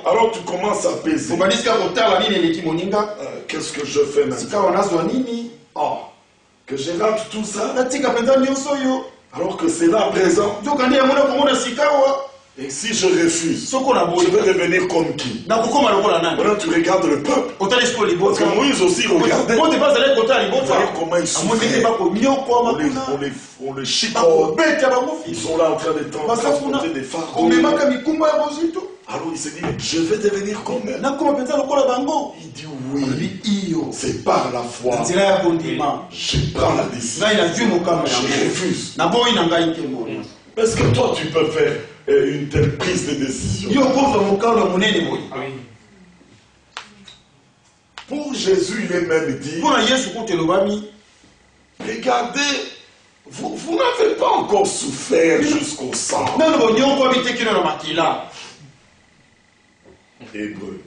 Alors tu commences à peser. Qu'est-ce que je fais maintenant? Que je rate tout ça alors que c'est là présent. Et si je refuse, je vais devenir comme qui? Maintenant tu regardes le peuple. Parce que Moïse aussi regardait. Vous voyez comment ils souffraient. On les chicote. Ils sont là en train de transporter des fardeaux. Alors il s'est dit, je vais devenir comme eux. Il dit oui, c'est par la foi. Je prends la décision. Je refuse. Est-ce que toi tu peux faire une telle prise de décision? Pour Jésus, il est même dit, regardez, vous n'avez pas encore souffert jusqu'au sang. Hébreu.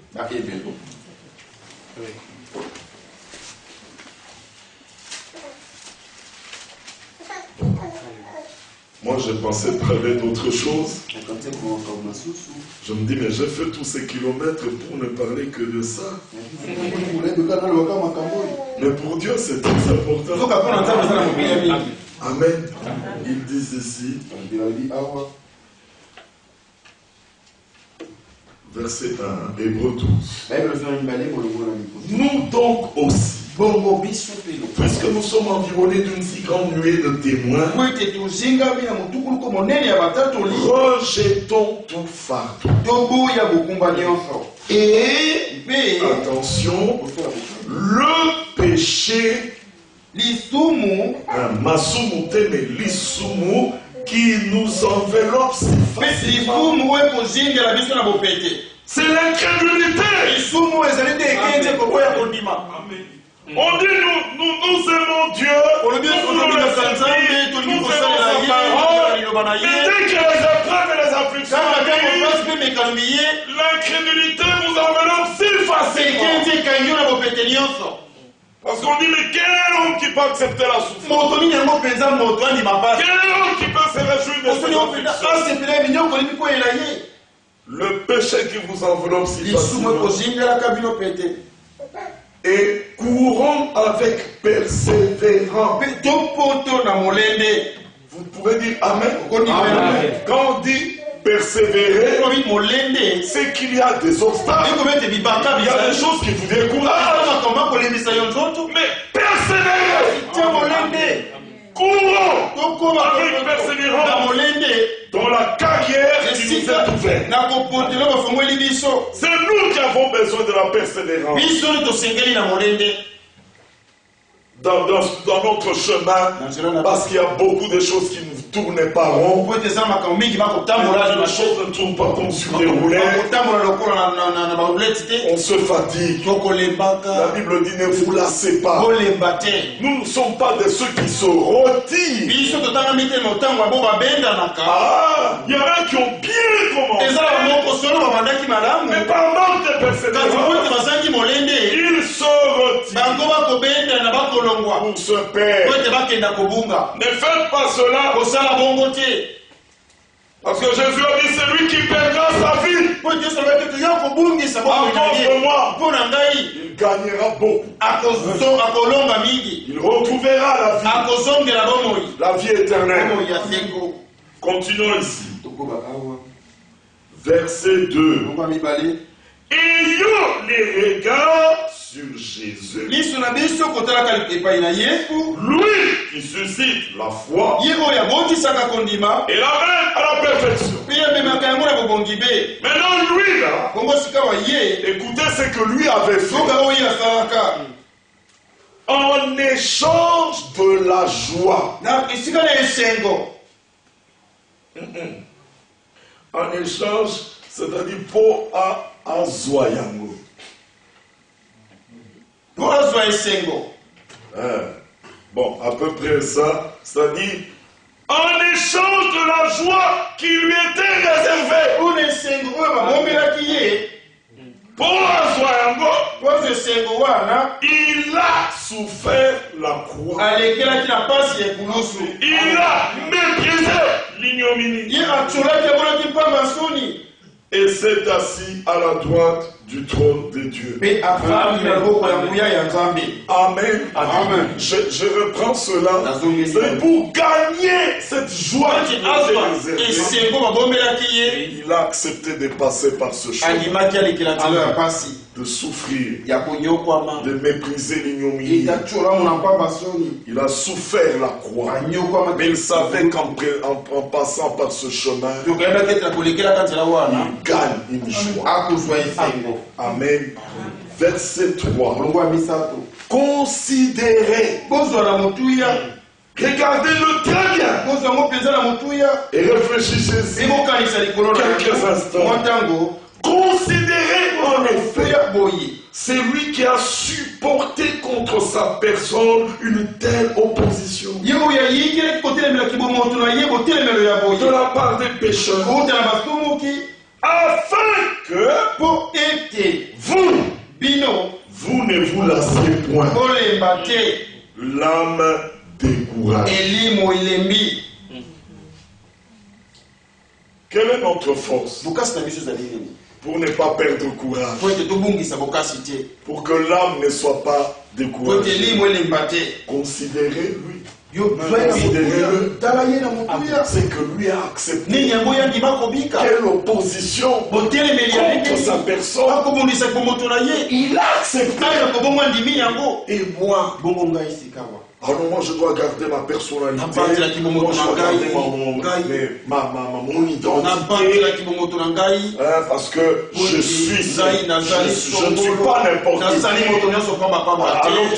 Moi, je pensais parler d'autre chose. Je me dis, mais j'ai fait tous ces kilomètres pour ne parler que de ça. Mais pour Dieu, c'est très important. Amen. Ils disent ici, verset 1, Hébreu 12. Nous donc aussi, puisque nous sommes environnés d'une si grande nuée de témoins, rejetons tout fardeau. Et, attention, le péché, qui nous enveloppe si facilement. C'est l'incrédulité. On dit nous aimons Dieu, nous voulons le servir, nous aimons sa parole, mais dès que les épreuves et les afflictions arrivent, l'incrédulité nous enveloppe si facilement. Parce qu'on dit, mais quel homme qui peut accepter la souffrance? Quel homme qui peut se réjouir de cette affliction? Le péché qui vous enveloppe si facilement. Et courons avec persévérance. Vous pourrez dire Amen. Amen. Quand on dit persévérer, c'est qu'il y a des obstacles, il y a des choses qui vous découragent. Mais persévérez, courons avec persévérance dans la carrière qui nous est ouverte. C'est nous qui avons besoin de la persévérance. Dans notre chemin, parce qu'il y a beaucoup de choses qui nous tournent pas rond. Les choses ne tournent pas comme sur des roulettes. On se fatigue. La Bible dit ne vous lassez pas. Nous ne sommes pas de ceux qui se retirent. Ah, il y en a qui ont bien commencé. Mais par manque de persévérance, ils se retirent. Pour se perdre. Ne faites pas cela. Parce que Jésus a dit celui qui perdra sa vie à cause de moi, il gagnera beaucoup. Il retrouvera la vie éternelle. Continuons ici. Verset 2. Ayons les regards sur Jésus. Lui qui suscite la foi et l'amène à la perfection. Maintenant lui là, écoutez ce que lui avait fait. En échange de la joie. En échange, c'est-à-dire pour un zoyango. Bon, à peu près ça, c'est-à-dire en échange de la joie qui lui était réservée. Pour un zoyango, il a souffert la croix. Il a méprisé l'ignominie. Et s'est assis à la droite du trône de Dieu. Amen. Amen. Je reprends cela. C'est pour gagner cette joie qu'il a accepté de passer par ce chemin. De souffrir, de mépriser l'ignominie. Il a souffert la croix. Mais il savait qu'en passant par ce chemin, il gagne une joie. Amen. Verset 3. Considérez. Regardez-le très bien. Et réfléchissez quelques instants. Considérez en effet celui qui a supporté contre sa personne une telle opposition de la part des pécheurs, afin que vous ne vous lassiez point, l'âme découragée. Quelle est notre force pour ne pas perdre courage, pour que l'âme ne soit pas découragée? Considérez-lui. C'est que lui a accepté quelle opposition contre sa personne. Il a accepté. Et moi, alors moi je dois garder ma personnalité, je dois garder mon identité, parce que je ne suis pas n'importe qui. Alors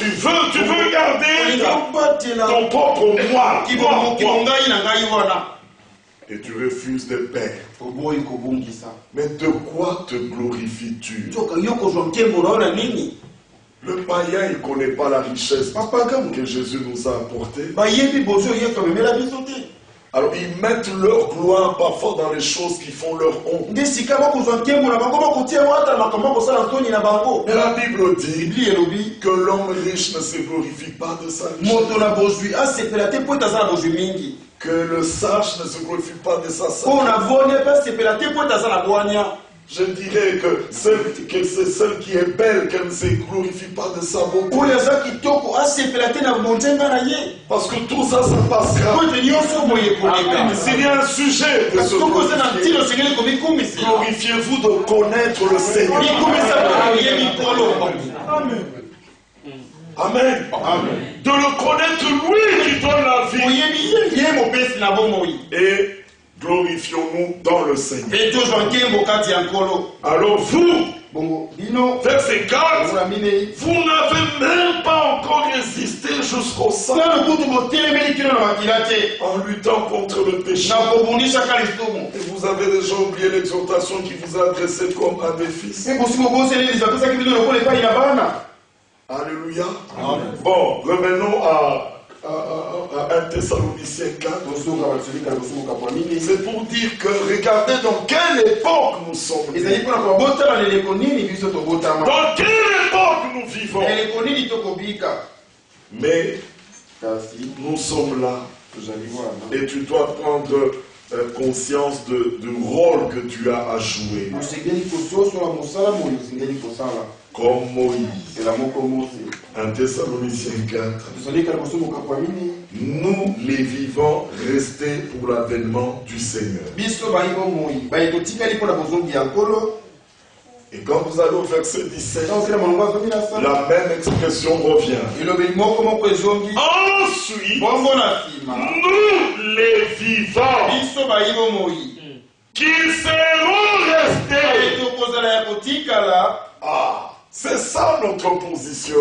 tu veux garder ton propre moi, et tu refuses de perdre. Mais de quoi te glorifies-tu? Le païen, il ne connaît pas la richesse que Jésus nous a apportée. Alors ils mettent leur gloire parfois dans les choses qui font leur honte. Mais la Bible dit que l'homme riche ne se glorifie pas de sa richesse. Que le sage ne se glorifie pas de sa sagesse. Je dirais que c'est celle qui est belle, qu'elle ne se glorifie pas de sa beauté. Parce que tout ça, ça passera. Amen. S'il y a un sujet de se glorifiez-vous de connaître le Seigneur. Amen. Amen. Amen. De le connaître, lui qui donne la vie. Et glorifions-nous dans le Seigneur. Alors vous, verset 4, vous n'avez même pas encore résisté jusqu'au sang en luttant contre le péché. Et vous avez déjà oublié l'exhortation qui vous a adressée comme à des fils. Alléluia. Amen. Bon, revenons à 1 Thessaloniciens 4. C'est pour dire que regardez dans quelle époque nous sommes. Dans quelle époque nous vivons. Mais nous sommes là. Et tu dois prendre conscience du rôle que tu as à jouer. Comme Moïse. 1 Thessaloniciens 4. Nous, les vivants, restés pour l'avènement du Seigneur. Et quand vous allez au verset 17, la même expression revient. Ensuite, nous, les vivants, qui seront restés. Ah, c'est ça notre position.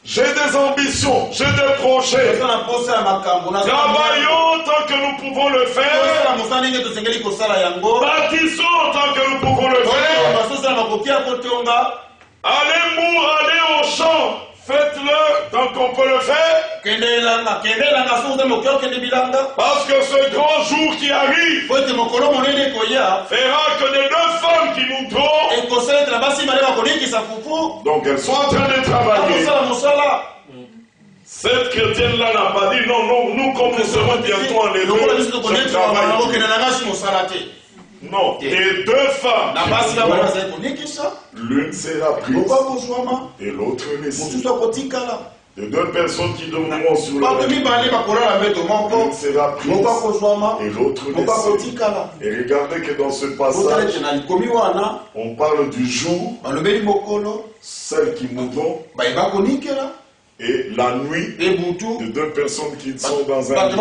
J'ai des ambitions, j'ai des projets. Travaillons tant que nous pouvons le faire. Bâtissons tant que nous pouvons le faire. Allez au champ. Faites-le tant qu'on peut le faire. Parce que ce grand jour qui arrive fera que les deux femmes qui nous trouvent, donc elles sont en train de travailler. Cette chrétienne-là n'a pas dit non, nous comme nous serons bientôt enlevés, je travaille. Non, les deux femmes, l'une sera prise et l'autre laissée. Les deux personnes qui dormiront sur le lit, l'une sera prise et l'autre laissée. Et regardez que dans ce passage, on parle du jour, celles qui mourront, et la nuit, de deux personnes qui sont dans un lit.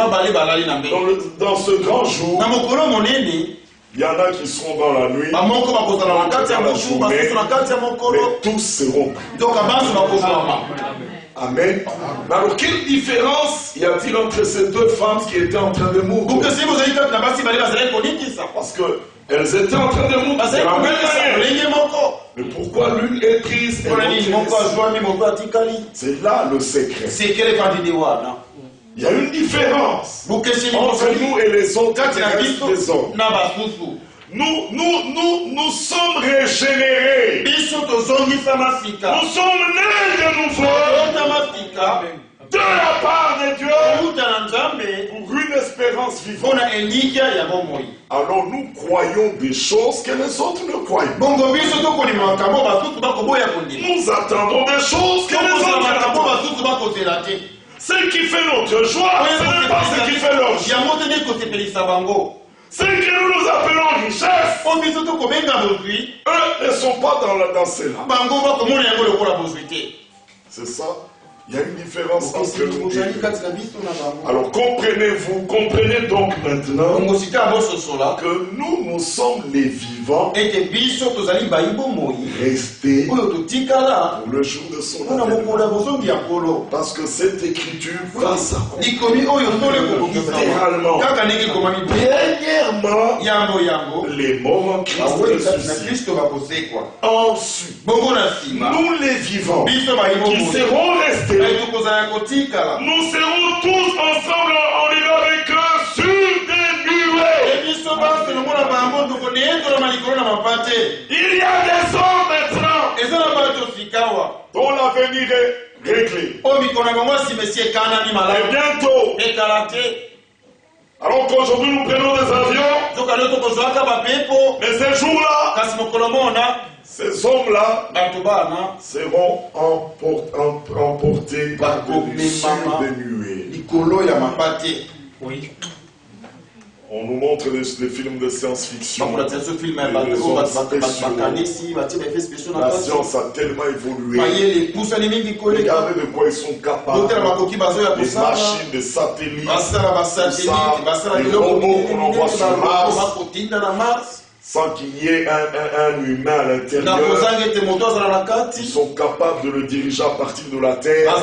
Dans ce grand jour, il y en a qui seront dans la nuit, mais tous seront pris. Amen. Alors, quelle différence y a-t-il entre ces deux femmes qui étaient en train de mourir? Parce qu'elles étaient en train de mourir. Mais pourquoi l'une est prise et l'autre? C'est là le secret. Il y a une différence entre nous et les autres, les hommes. Nous sommes régénérés. Nous sommes nés de nouveau de la part de Dieu pour une espérance vivante. Alors nous croyons des choses que les autres ne croient pas. Nous attendons des choses que les autres n'attendent. Ce qui fait notre joie, ce n'est pas ce qui fait leur joie. Ce que nous appelons richesse, eux ne sont pas dans cela. C'est ça. Il y a une différence entre nous. Alors comprenez donc maintenant que nous sommes les vivants restés pour le jour de son avènement. Parce que cette écriture va s'accomplir littéralement. Dernièrement, les morts en Christ ressuscitent. Ensuite, nous les vivants qui seront restés, nous serons tous ensemble enlevés avec eux sur des nuées. Il y a des hommes maintenant dont l'avenir est réglé. Et bientôt, Alors qu'aujourd'hui nous prenons des avions, mais ces jours-là, ces hommes-là seront emportés par des nuées. On nous montre les films de science-fiction. La science a tellement évolué. Regardez de quoi ils sont capables. Des machines, des satellites, des robots qu'on envoie sur Mars. Sans qu'il y ait un humain à l'intérieur. Ils sont capables de le diriger à partir de la terre.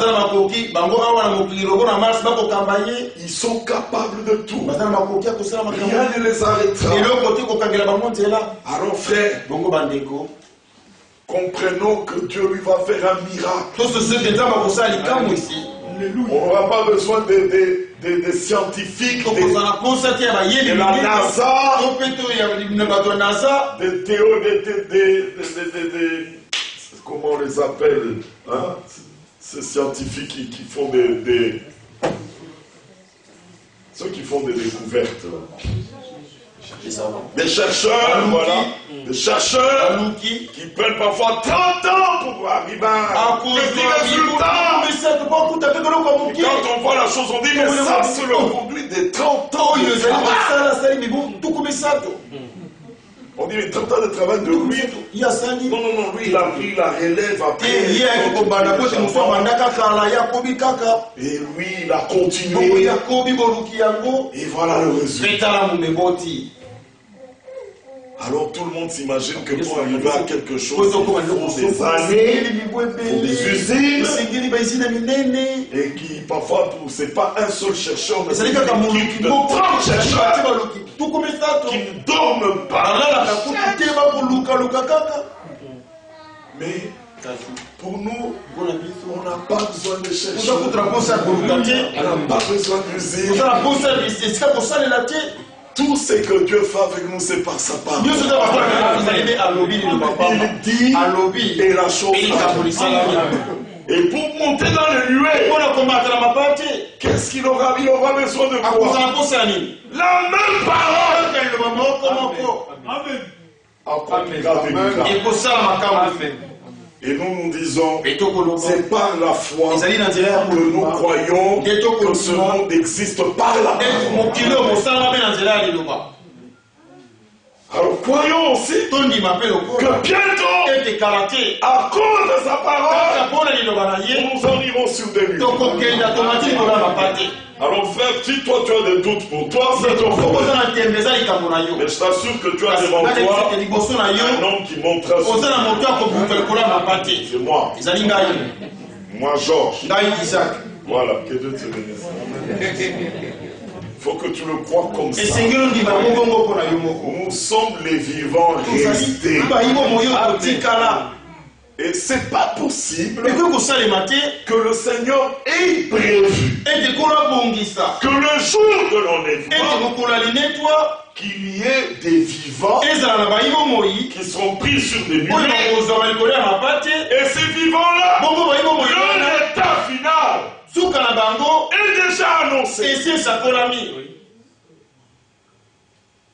Ils sont capables de tout. Rien ne les arrêtera. Alors frère, comprenons que Dieu lui va faire un miracle. On n'aura pas besoin des scientifiques, de la NASA, des comment on les appelle, hein? Ces scientifiques qui font ceux qui font des découvertes. Des chercheurs, voilà. Des chercheurs qui prennent parfois 30 ans pour arriver à des résultats. Et quand on voit la chose, on dit, mais ça, c'est le produit des 30 ans de travail. On dit, les 30 ans de travail de lui. Non, lui, il a pris la relève après. Et lui, il a continué. Et voilà le résultat. Alors tout le monde s'imagine que pour arriver à quelque chose, il faut des années, des usines, et qui parfois, c'est pas un seul chercheur, mais c'est une équipe de 30 chercheurs qui ne dorment pas. Mais pour nous, on n'a pas besoin de chercheurs, on n'a pas besoin d'usines. Tout ce que Dieu fait avec nous, c'est par sa part. Il dit et la chose. Et pour monter dans les nuées, qu'est-ce qu'il aura? Il aura besoin de quoi? La même parole. Et nous disons, c'est par la foi que nous croyons que ce monde existe par la parole. Alors croyons aussi que bientôt, à cause de sa parole, nous en irons sur des nuées. Alors frère, si toi tu as des doutes pour toi, c'est ton problème. Mais je t'assure que tu as devant toi un homme qui montrera son c'est moi. Moi Georges. Voilà, que Dieu te bénisse. Il faut que tu le crois comme ça. Nous sommes les vivants restés. Et c'est pas possible que le Seigneur ait prévu que le jour de l'enlèvement, qu'il y ait des vivants qui seront pris sur des nuées. Et ces vivants-là, leur état final est déjà annoncé.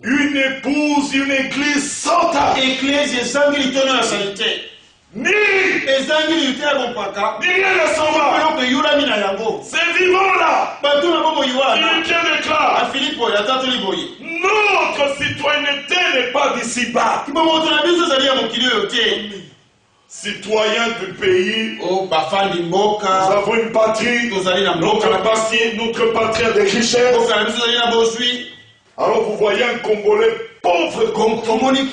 Une épouse, une église sans tache. Ni rien ne s'en va. Ces vivants-là, Philippiens déclare, notre citoyenneté n'est pas d'ici-bas. Citoyens du pays, nous avons une patrie, notre patrie a des richesses. Alors vous voyez un Congolais pauvre comme il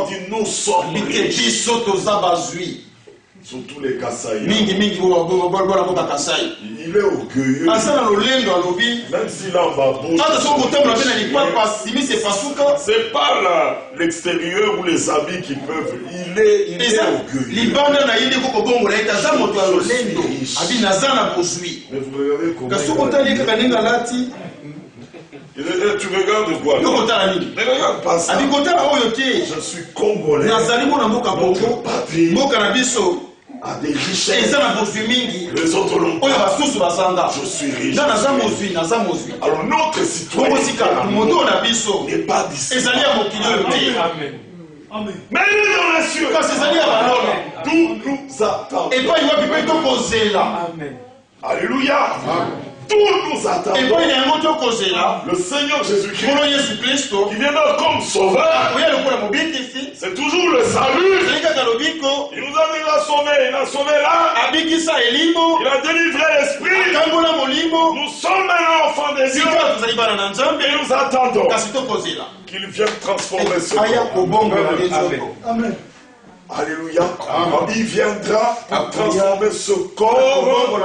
dit nous sommes riches. Surtout les Kasaï. Il est orgueilleux. Même s'il a un babou. C'est pas l'extérieur ou les habits qui peuvent. Il est orgueilleux. Mais vous regardez comment tu regardes quoi? Ne regarde pas ça. Je suis Congolais. Notre patrie a des richesses. Les autres l'ont pas. Je suis riche. Alors notre citoyenneté n'est pas d'ici. Amen. Mais il est dans les cieux. D'où nous attendons. Amen. Alléluia. D'où nous attendons. Le Seigneur Jésus-Christ qui viendra comme sauveur. C'est toujours le salut. Il nous a déjà sauvés. Il a sauvé l'âme. Il a délivré l'esprit. Nous sommes maintenant enfants de Dieu. Et nous attendons qu'il vienne transformer ce corps. Amen. Alléluia. Il viendra pour transformer ce corps.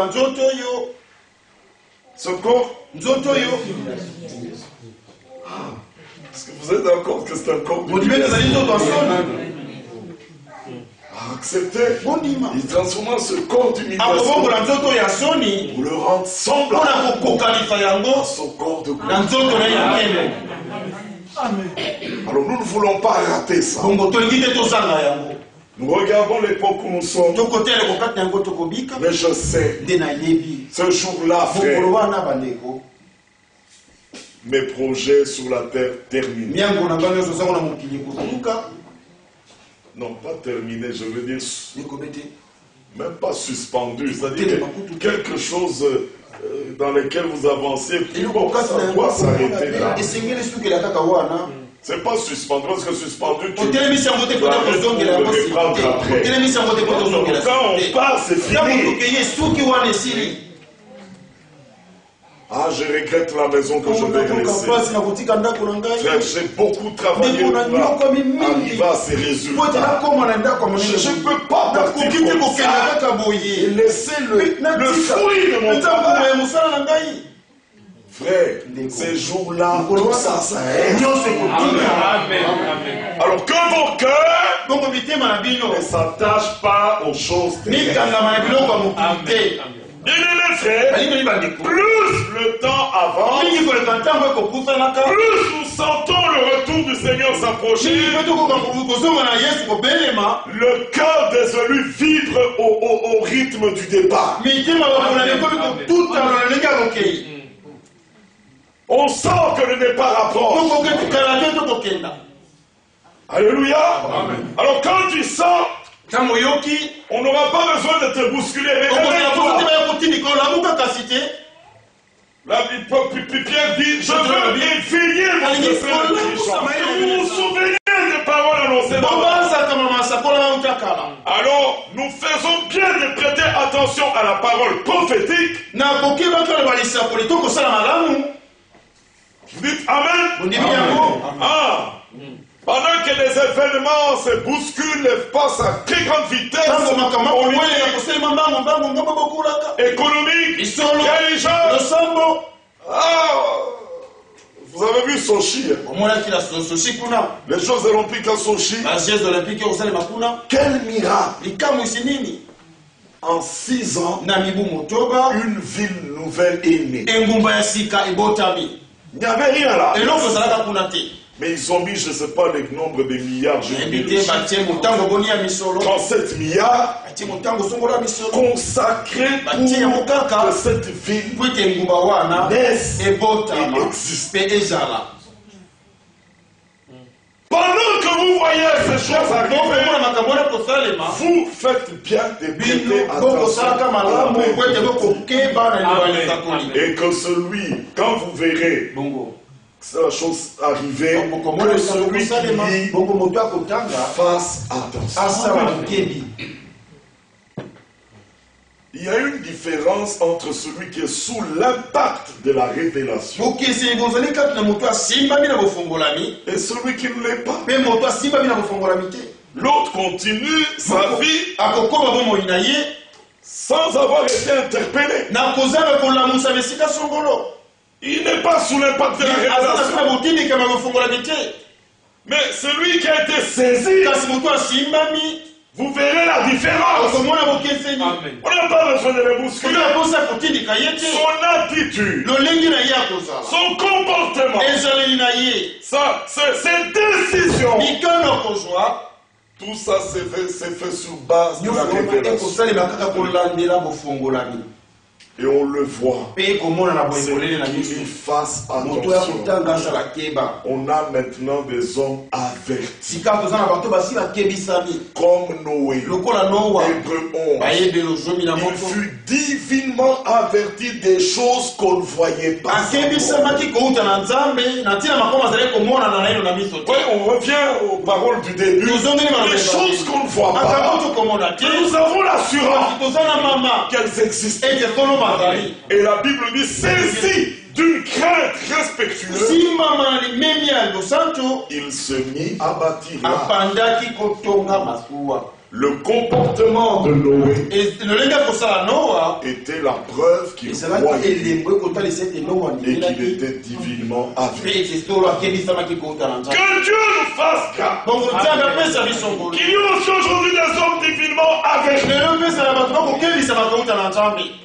Ce corps. Est-ce que vous êtes d'accord que c'est un corps de acceptez. Il transforme ce corps d'humiliation pour le rendre semblable à son corps de gloire. Alors nous ne voulons pas rater ça. Nous regardons l'époque où nous sommes. Mais je sais, ce jour-là, frère, mes projets sur la terre terminent. Non, pas terminé, je veux dire, même pas suspendu, c'est-à-dire quelque chose dans lequel vous avancez, puis bon, ça doit s'arrêter là. C'est pas suspendu, parce que suspendu, tu vas reprendre après. Quand on part, c'est fini. Ah, je regrette la maison que je vais laisser. Frère, j'ai beaucoup travaillé pour arriver à ces résultats. Je ne peux pas partir comme ça et laisser le fruit de mon travail. Frère, ces jours-là, tout ça s'arrête. Alors que vos cœurs ne s'attachent pas aux choses terrestres. Bien-aimés frères, plus le temps avance, plus nous sentons le retour du Seigneur s'approcher, le cœur des élus vibre au rythme du départ. On sent que le départ approche. Alléluia. Amen. Alors quand tu sens, on n'aura pas besoin de te bousculer. Pierre dit, je veux éveiller votre esprit. Vous vous souvenez des paroles annoncées dans alors, nous faisons bien de prêter attention à la parole prophétique. Vous dites Amen. Ah. Pendant que les événements se bousculent et passent à très grande vitesse, économique, religieux, vous avez vu Sochi, les Jeux Olympiques à Sochi. Quel miracle! En 6 ans, une ville nouvelle est née. Il n'y avait rien là. Mais ils ont mis, je ne sais pas, le nombre de milliards. 37 milliards consacrés pour que cette ville naisse et existe. Pendant que vous voyez ces choses arriver, vous faites bien de prêter attention. Et que celui, quand vous verrez c'est la chose arrivée, que celui qui fasse attention. Il y a une différence entre celui qui est sous l'impact de la révélation et celui qui ne l'est pas. L'autre continue sa vie sans avoir été interpellé. Il n'est pas sous l'impact de la révélation. Mais celui qui a été saisi, vous verrez la différence. On n'a pas besoin de le bousculer. Son attitude, son comportement, ses décisions Tout ça s'est fait sur base de la révélation. Et on le voit. C'est qu'il fasse attention. On a maintenant des hommes avertis. Comme Noé. Hébreux 11. Il fut divinement averti des choses qu'on ne voyait pas. Oui, on revient aux paroles du début. Les choses qu'on ne voit pas. Nous avons l'assurance qu'elles existent. Et la Bible dit, celle-ci, d'une crainte respectueuse, il se mit à bâtir le comportement de Noé était la preuve qu'il croyait et qu'il était divinement averti. Que Dieu nous fasse grâce. Qu'il y ait aussi aujourd'hui des hommes divinement avertis.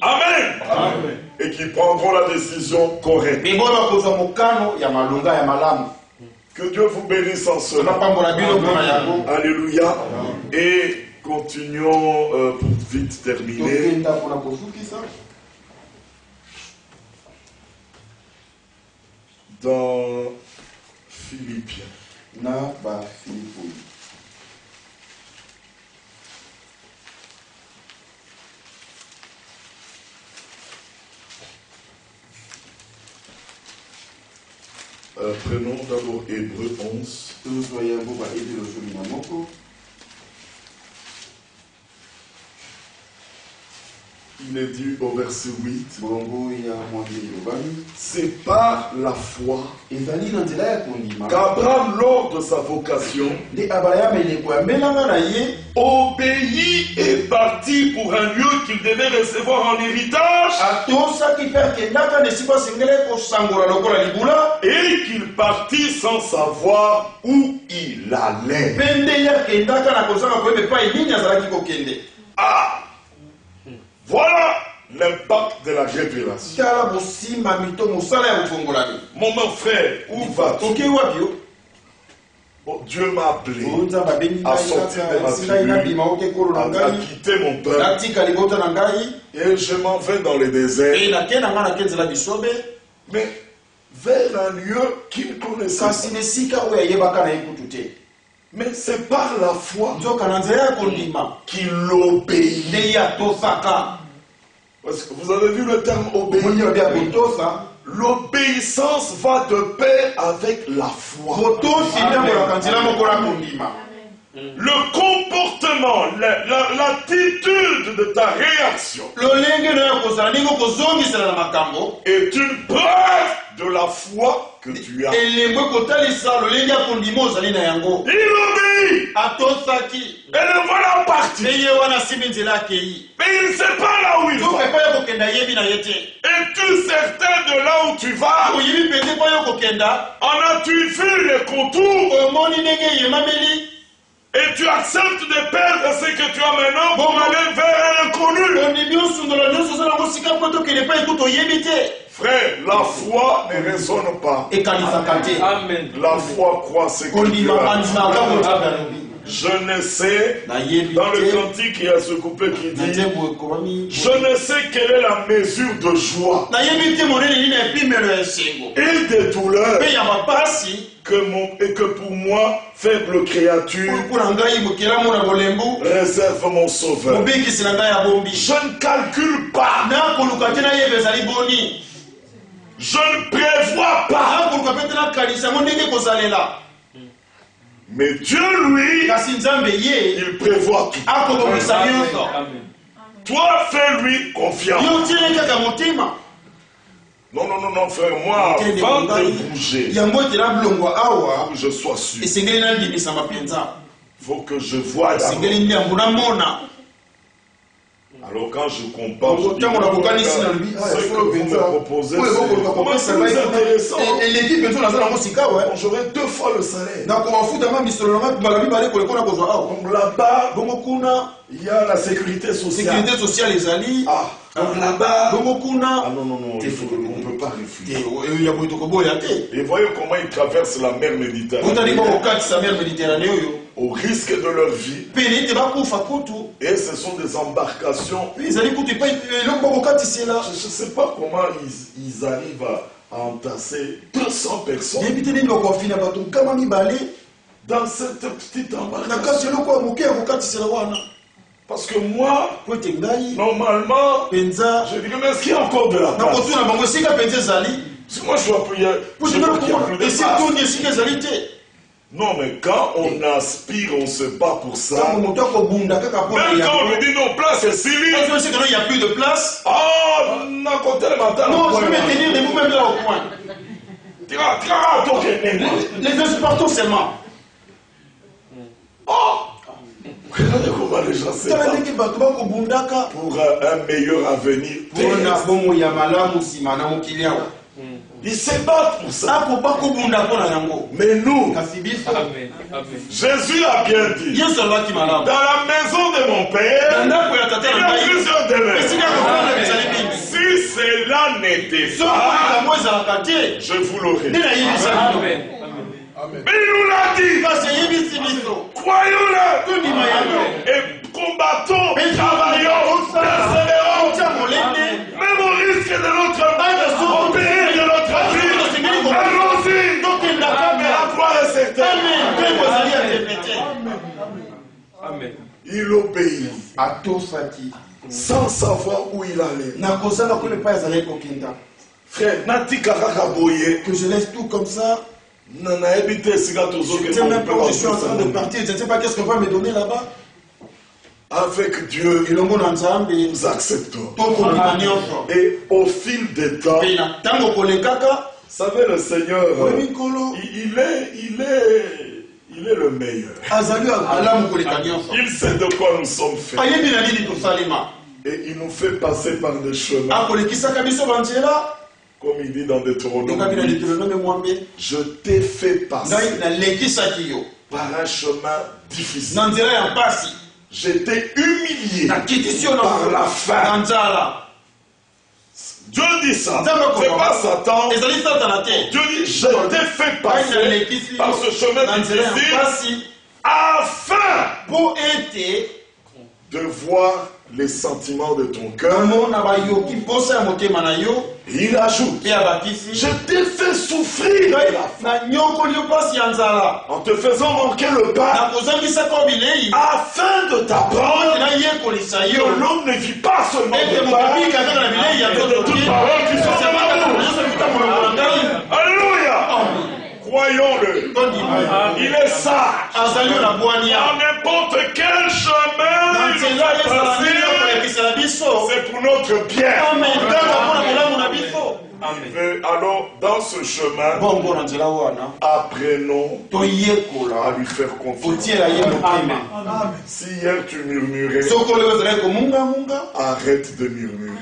Amen. Amen. Et qui prendront la décision correcte. Que Dieu vous bénisse en cela. Alléluia. Et continuons pour vite terminer. Dans Philippiens. Prenons d'abord Hébreux 11. Il est dit au verset 8, c'est par la foi qu'Abraham, lors de sa vocation, obéit et partit pour un lieu qu'il devait recevoir en héritage, et qu'il partit sans savoir où il allait. Ah! Voilà l'impact de la révélation. Mon frère, où vas-tu? Oh, Dieu m'a appelé à sortir de ma tribu, à quitter mon peuple. Et je m'en vais dans le désert. Mais vers un lieu qu'il ne connaissait pas. Mais c'est par la foi qu'il obéit. Parce que vous avez vu le terme obéir. L'obéissance va de pair avec la foi. Le comportement, l'attitude de ta réaction est une preuve de la foi que tu as. Il obéit. Et le voilà parti. Mais il ne sait pas là où il va. Es-tu certain de là où tu vas? En as-tu vu les contours? Et tu acceptes de perdre ce que tu as maintenant pour aller vers un inconnu. Frère, la foi ne raisonne pas. Amen. La foi croit ce que Dieu a dit. Je ne sais, dans le cantique il y a ce couplet qui dit, je ne sais quelle est la mesure de joie et de douleur et que pour moi, faible créature, réserve mon sauveur. Je ne calcule pas. Je ne prévois pas. Mais Dieu, lui, il prévoit tout. Toi, fais-lui confiance. Non, frère, moi, avant de bouger, où je sois sûr, il faut que je voie d'abord. Alors quand je compare, je dis, ce que vous me proposez, c'est intéressant. J'aurai 2 fois le salaire. Là-bas, il y a la sécurité sociale. Là-bas, non, on ne peut pas refuser. Et voyez comment il traverse la mer Méditerranée. au risque de leur vie. Et ce sont des embarcations. Je ne sais pas comment ils arrivent à entasser 200 personnes dans cette petite embarcation. Parce que moi, normalement, je dirais, mais est-ce qu'il y a encore de la place? Si moi je dois prier, je veux qu'il y a plus de place. Non, mais quand on aspire, on se bat pour ça. Même quand on me dit non, place est si libre. Il n'y a plus de place. Oh, on a compté le matin. Non, je vais me tenir debout même là au coin. Les deux partout seulement. Oh! Regardez comment les gens se battent pour un meilleur avenir. Ils se battent pour ça. Mais nous, Jésus a bien dit, dans la maison de mon Père, il y a plusieurs demeures. Si cela n'était pas, je vous l'aurais dit. Mais il nous l'a dit. Croyons-le. Et combattons, travaillons, persévérons. Même au risque de notre mort, au péril de notre vie. Allons-y. La gloire est certaine. Amen. Il obéit sans savoir où il allait. Frère, que je laisse tout comme ça. Je ne sais même pas où je suis en train de partir. Je ne sais pas qu'est-ce qu'on va me donner là-bas. Avec Dieu, nous acceptons. Et au fil des temps, vous savez, le Seigneur, il est le meilleur. Il sait de quoi nous sommes faits. Et il nous fait passer par des chemins. Comme il dit dans Deutéronome, je t'ai fait passer par un chemin difficile. J'étais humilié par la faim. Dieu dit ça. C'est pas Satan. Dieu dit, je t'ai fait passer par ce chemin difficile afin de voir les sentiments de ton cœur. Il ajoute, je t'ai fait souffrir en te faisant manquer le pain afin de t'apprendre que l'homme ne vit pas seulement de pain, mais de toute parole qui sort de ma bouche. Alléluia. Croyons-le. Il est sage. Dans n'importe quel chemin il va passer, c'est pour notre bien. Alors, dans ce chemin, apprenons à lui faire confiance. Si hier tu murmurais, arrête de murmurer.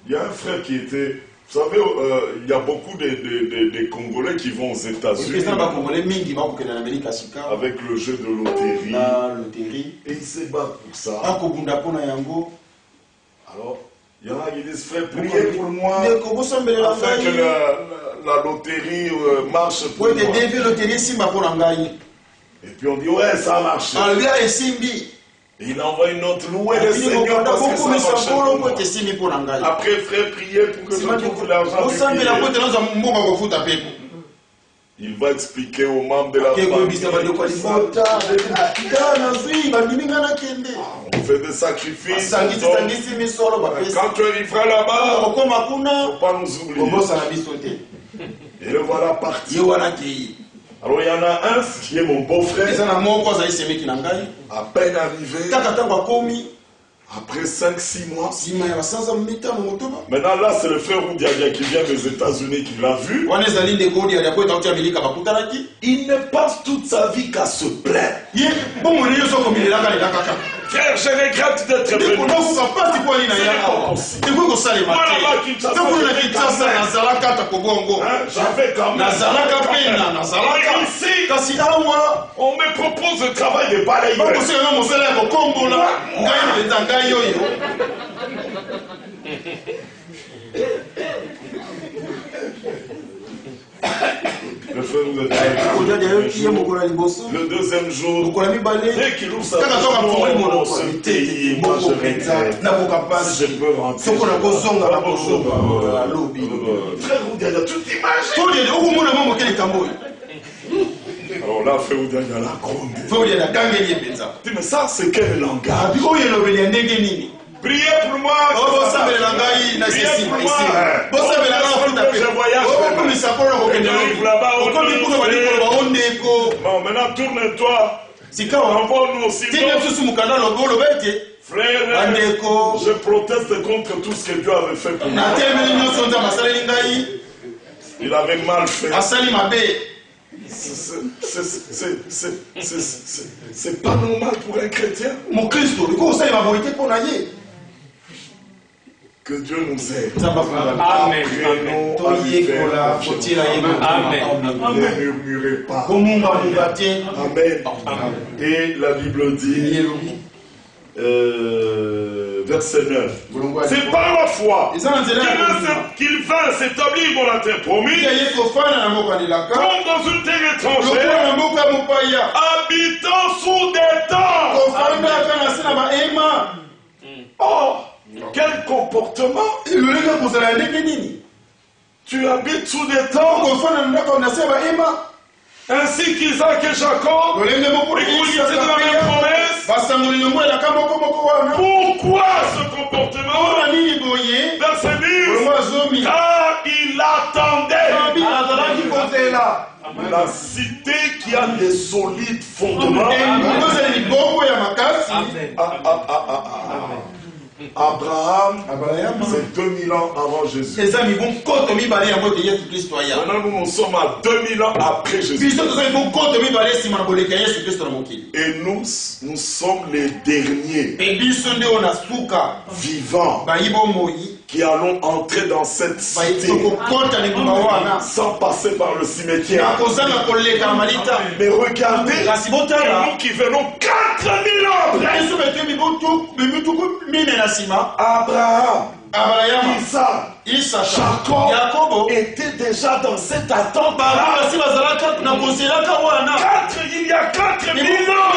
Il y a un frère qui était... Vous savez, il y a beaucoup de Congolais qui vont aux États-Unis avec le jeu de loterie. Et ils se battent pour ça. Alors, il y en a qui disent, frère, priez pour moi afin que la loterie marche pour moi. Et puis on dit, ouais, ça a marché. Et il envoie une autre, louer le Seigneur parce que ça marche pour moi. Après, frère, priez pour que je trouve l'argent du billet. Il va expliquer aux membres de la famille. On fait des sacrifices. Quand tu arriveras là-bas, il ne faut pas nous oublier. Et le voilà parti. Alors il y en a un qui est mon beau-frère. À peine arrivé. Après 5-6 mois. Maintenant là c'est le frère Oudiadia qui vient des États-Unis qui l'a vu. Il ne passe toute sa vie qu'à se plaindre. Frère, je regrette d'être venu. J'avais quand même. Ici, on me propose le travail de balayeur. Le frère nous a dit. Le deuxième jour, dès qu'il ouvre sa bouche, moi je regrette. Je peux rentrer. Frère Oudiaga, tu t'imagines? Alors là, frère Oudiaga l'a grondé. Mais ça, c'est quel langage? Priez pour moi. Bon, maintenant tourne-toi. Envoie-nous aussi. Frère, je proteste contre tout ce que Dieu avait fait pour moi. Il avait mal fait. C'est pas normal pour un chrétien. Que Dieu nous aide. Amen. Ne murmurez pas. Amen. Et la Bible dit, verset 9. C'est par la foi qu'il vint s'établir dans la terre promise, comme dans une terre étrangère, habitant sous des tentes. Oh, quel comportement! Tu habites sous des tentes. Ainsi qu'Isaac et Jacob, écoutaient de la même promesse. Pourquoi ce comportement? Verset 10. Car il attendait la cité qui a des solides fondements. Abraham, c'est 2000 ans avant Jésus. Maintenant, nous sommes à 2000 ans après Jésus. Et nous sommes les derniers vivants qui allons entrer dans cette cité sans passer par le cimetière. Mais regardez, nous qui venons 4000 ans après. Abraham, Isaac, Jacob étaient déjà dans cette attente. Il y a 4000 ans.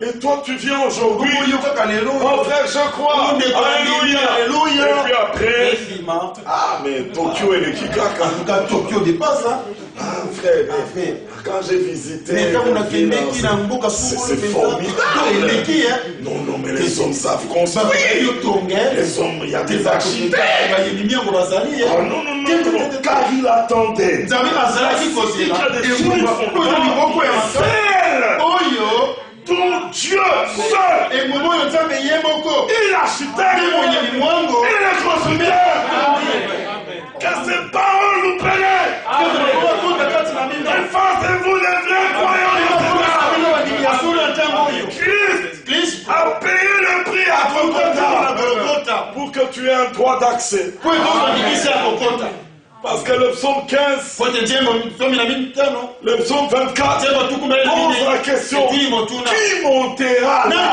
Et toi tu viens aujourd'hui. Mon frère, je crois. Alléluia. Et puis après. Ah, mais Tokyo et les Kikaka. Tokyo dépasse, hein. Ah, frère, quand j'ai visité, c'est formidable. Non, mais les hommes savent construire. Les hommes, il y a des architectes. Oh, non, car il attendait. Il y a des choses. Ton Dieu seul. Il architecte. Il est constructeur. Que ses paroles nous prennent. Effacez-vous les vrais croyants. Christ a payé le prix à Golgotha pour que tu aies un droit d'accès. Parce que le psaume 15, le psaume 24, pose la question, qui montera là?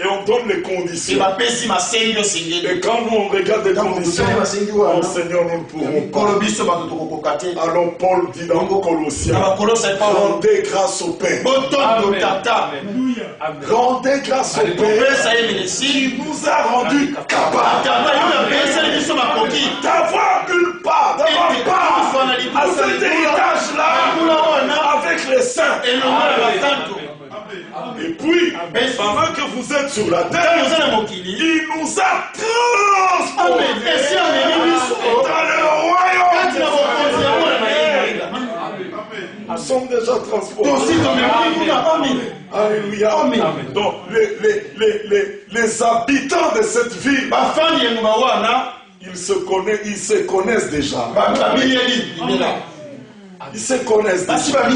Et on donne les conditions. Et quand nous on regarde les conditions, oh Seigneur, nous ne pourrons pas. Alors Paul dit dans Colossiens, rendez grâce au Père. Rendez grâce au Père qui nous a rendus capables d'avoir une part, à cet héritage-là avec les saints. Et puis, pendant que vous êtes sur la terre, il nous a transportés dans le royaume. Nous sommes déjà transportés. Alléluia. Donc, les habitants de cette ville, ils se connaissent déjà. Ils se connaissent déjà.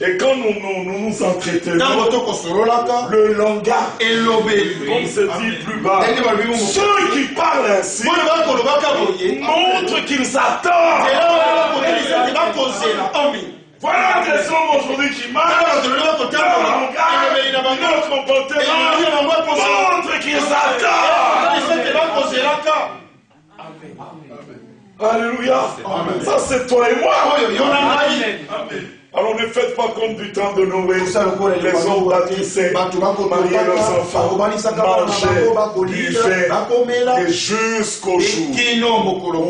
Et quand nous nous entretenons, le langage, comme c'est dit plus bas, ceux qui parlent ainsi montrent qu'ils attendent. Voilà des hommes aujourd'hui qui marchent, leur langage, leur comportement montrent qu'ils attendent. Alléluia. Amen. Ça c'est toi et moi. Amen. Alors ne faites pas comme du temps de Noé. Les hommes bâtissaient, mariaient leurs enfants, mangeaient, buvaient, et jusqu'au jour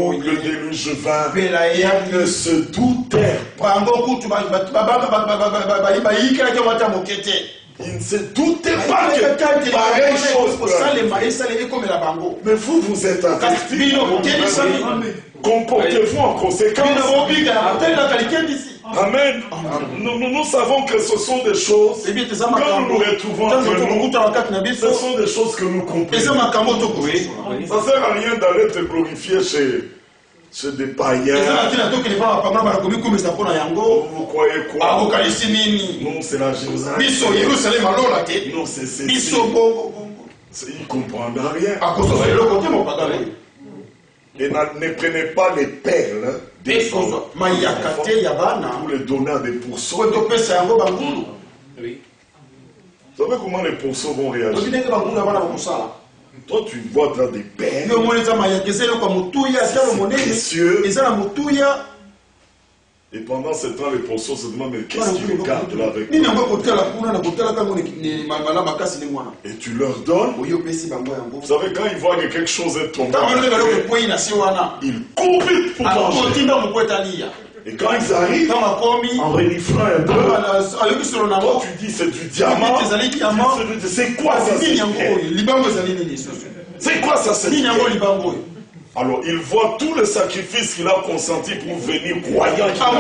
où le déluge vint, ils ne se doutaient. Ils ne se doutaient pas que pareille chose. Mais vous êtes avertis. Comportez-vous en conséquence. Amen. Nous savons que ce sont des choses, quand nous nous retrouvons entre nous, ce sont des choses que nous comprenons. Ça ne sert à rien d'aller te glorifier chez des païens. Vous croyez quoi? Non, c'est la Jérusalem. Non, c'est ceci. Ils ne comprennent rien. Et ne prenez pas les perles des enfants pour les donner à des pourceaux. Vous savez comment les pourceaux vont réagir? Toi, tu vois dans des perles, c'est précieux. Et pendant ce temps, les pourceaux se demandent, mais qu'est-ce qu'ils regardent là avec moi? Et tu leur donnes. Vous savez, quand ils voient que quelque chose est tombé, ils courent vite pour manger. Et quand ils arrivent, en reniflant un peu, toi tu dis c'est du diamant. C'est quoi ça? C'est quoi ça? Alors il voit tout le sacrifice qu'il a consenti pour venir croyant qu'il a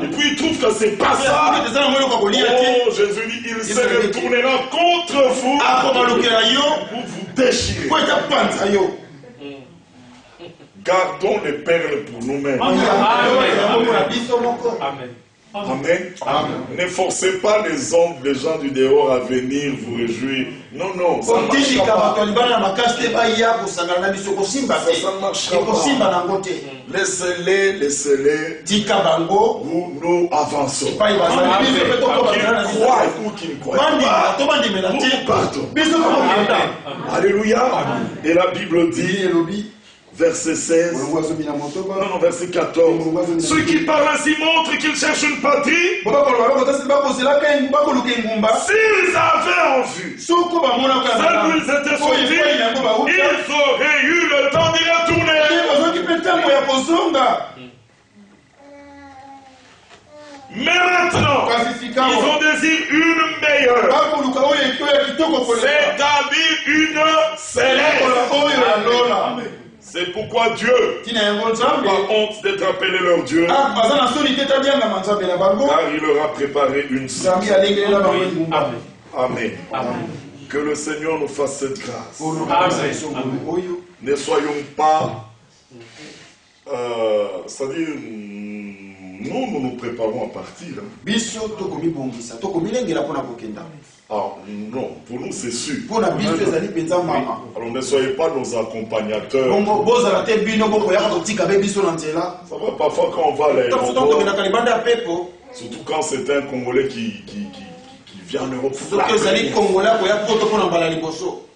et puis il trouve que c'est pas ça. Oh, Jésus dit, il se retournera contre vous pour vous déchirer. Gardons les perles pour nous-mêmes. Amen. Amen. Ne forcez pas les gens du dehors à venir vous réjouir. Non, non. Ça ne marchera pas. Laissez-les. Où nous avançons. Qu'ils croient ou qu'ils ne croient pas. Nous partons. Alléluia. Et la Bible dit, verset 16, non, verset 14. Ceux qui parlent ainsi montrent qu'ils cherchent une patrie. S'ils avaient en vue celle où ils étaient sortis, ils auraient eu le temps d'y retourner. Mais maintenant, ils ont désiré une meilleure, c'est-à-dire une céleste. C'est pourquoi Dieu n'a pas honte d'être appelé leur Dieu, car il leur a préparé une sainte. Amen. Que le Seigneur nous fasse cette grâce. Amen. Ne soyons pas, c'est-à-dire, nous nous préparons à partir. Alors, non, pour nous c'est sûr. Alors ne soyez pas nos accompagnateurs. Ça va parfois quand on va à l'aéroport, surtout quand c'est un Congolais qui vient en Europe.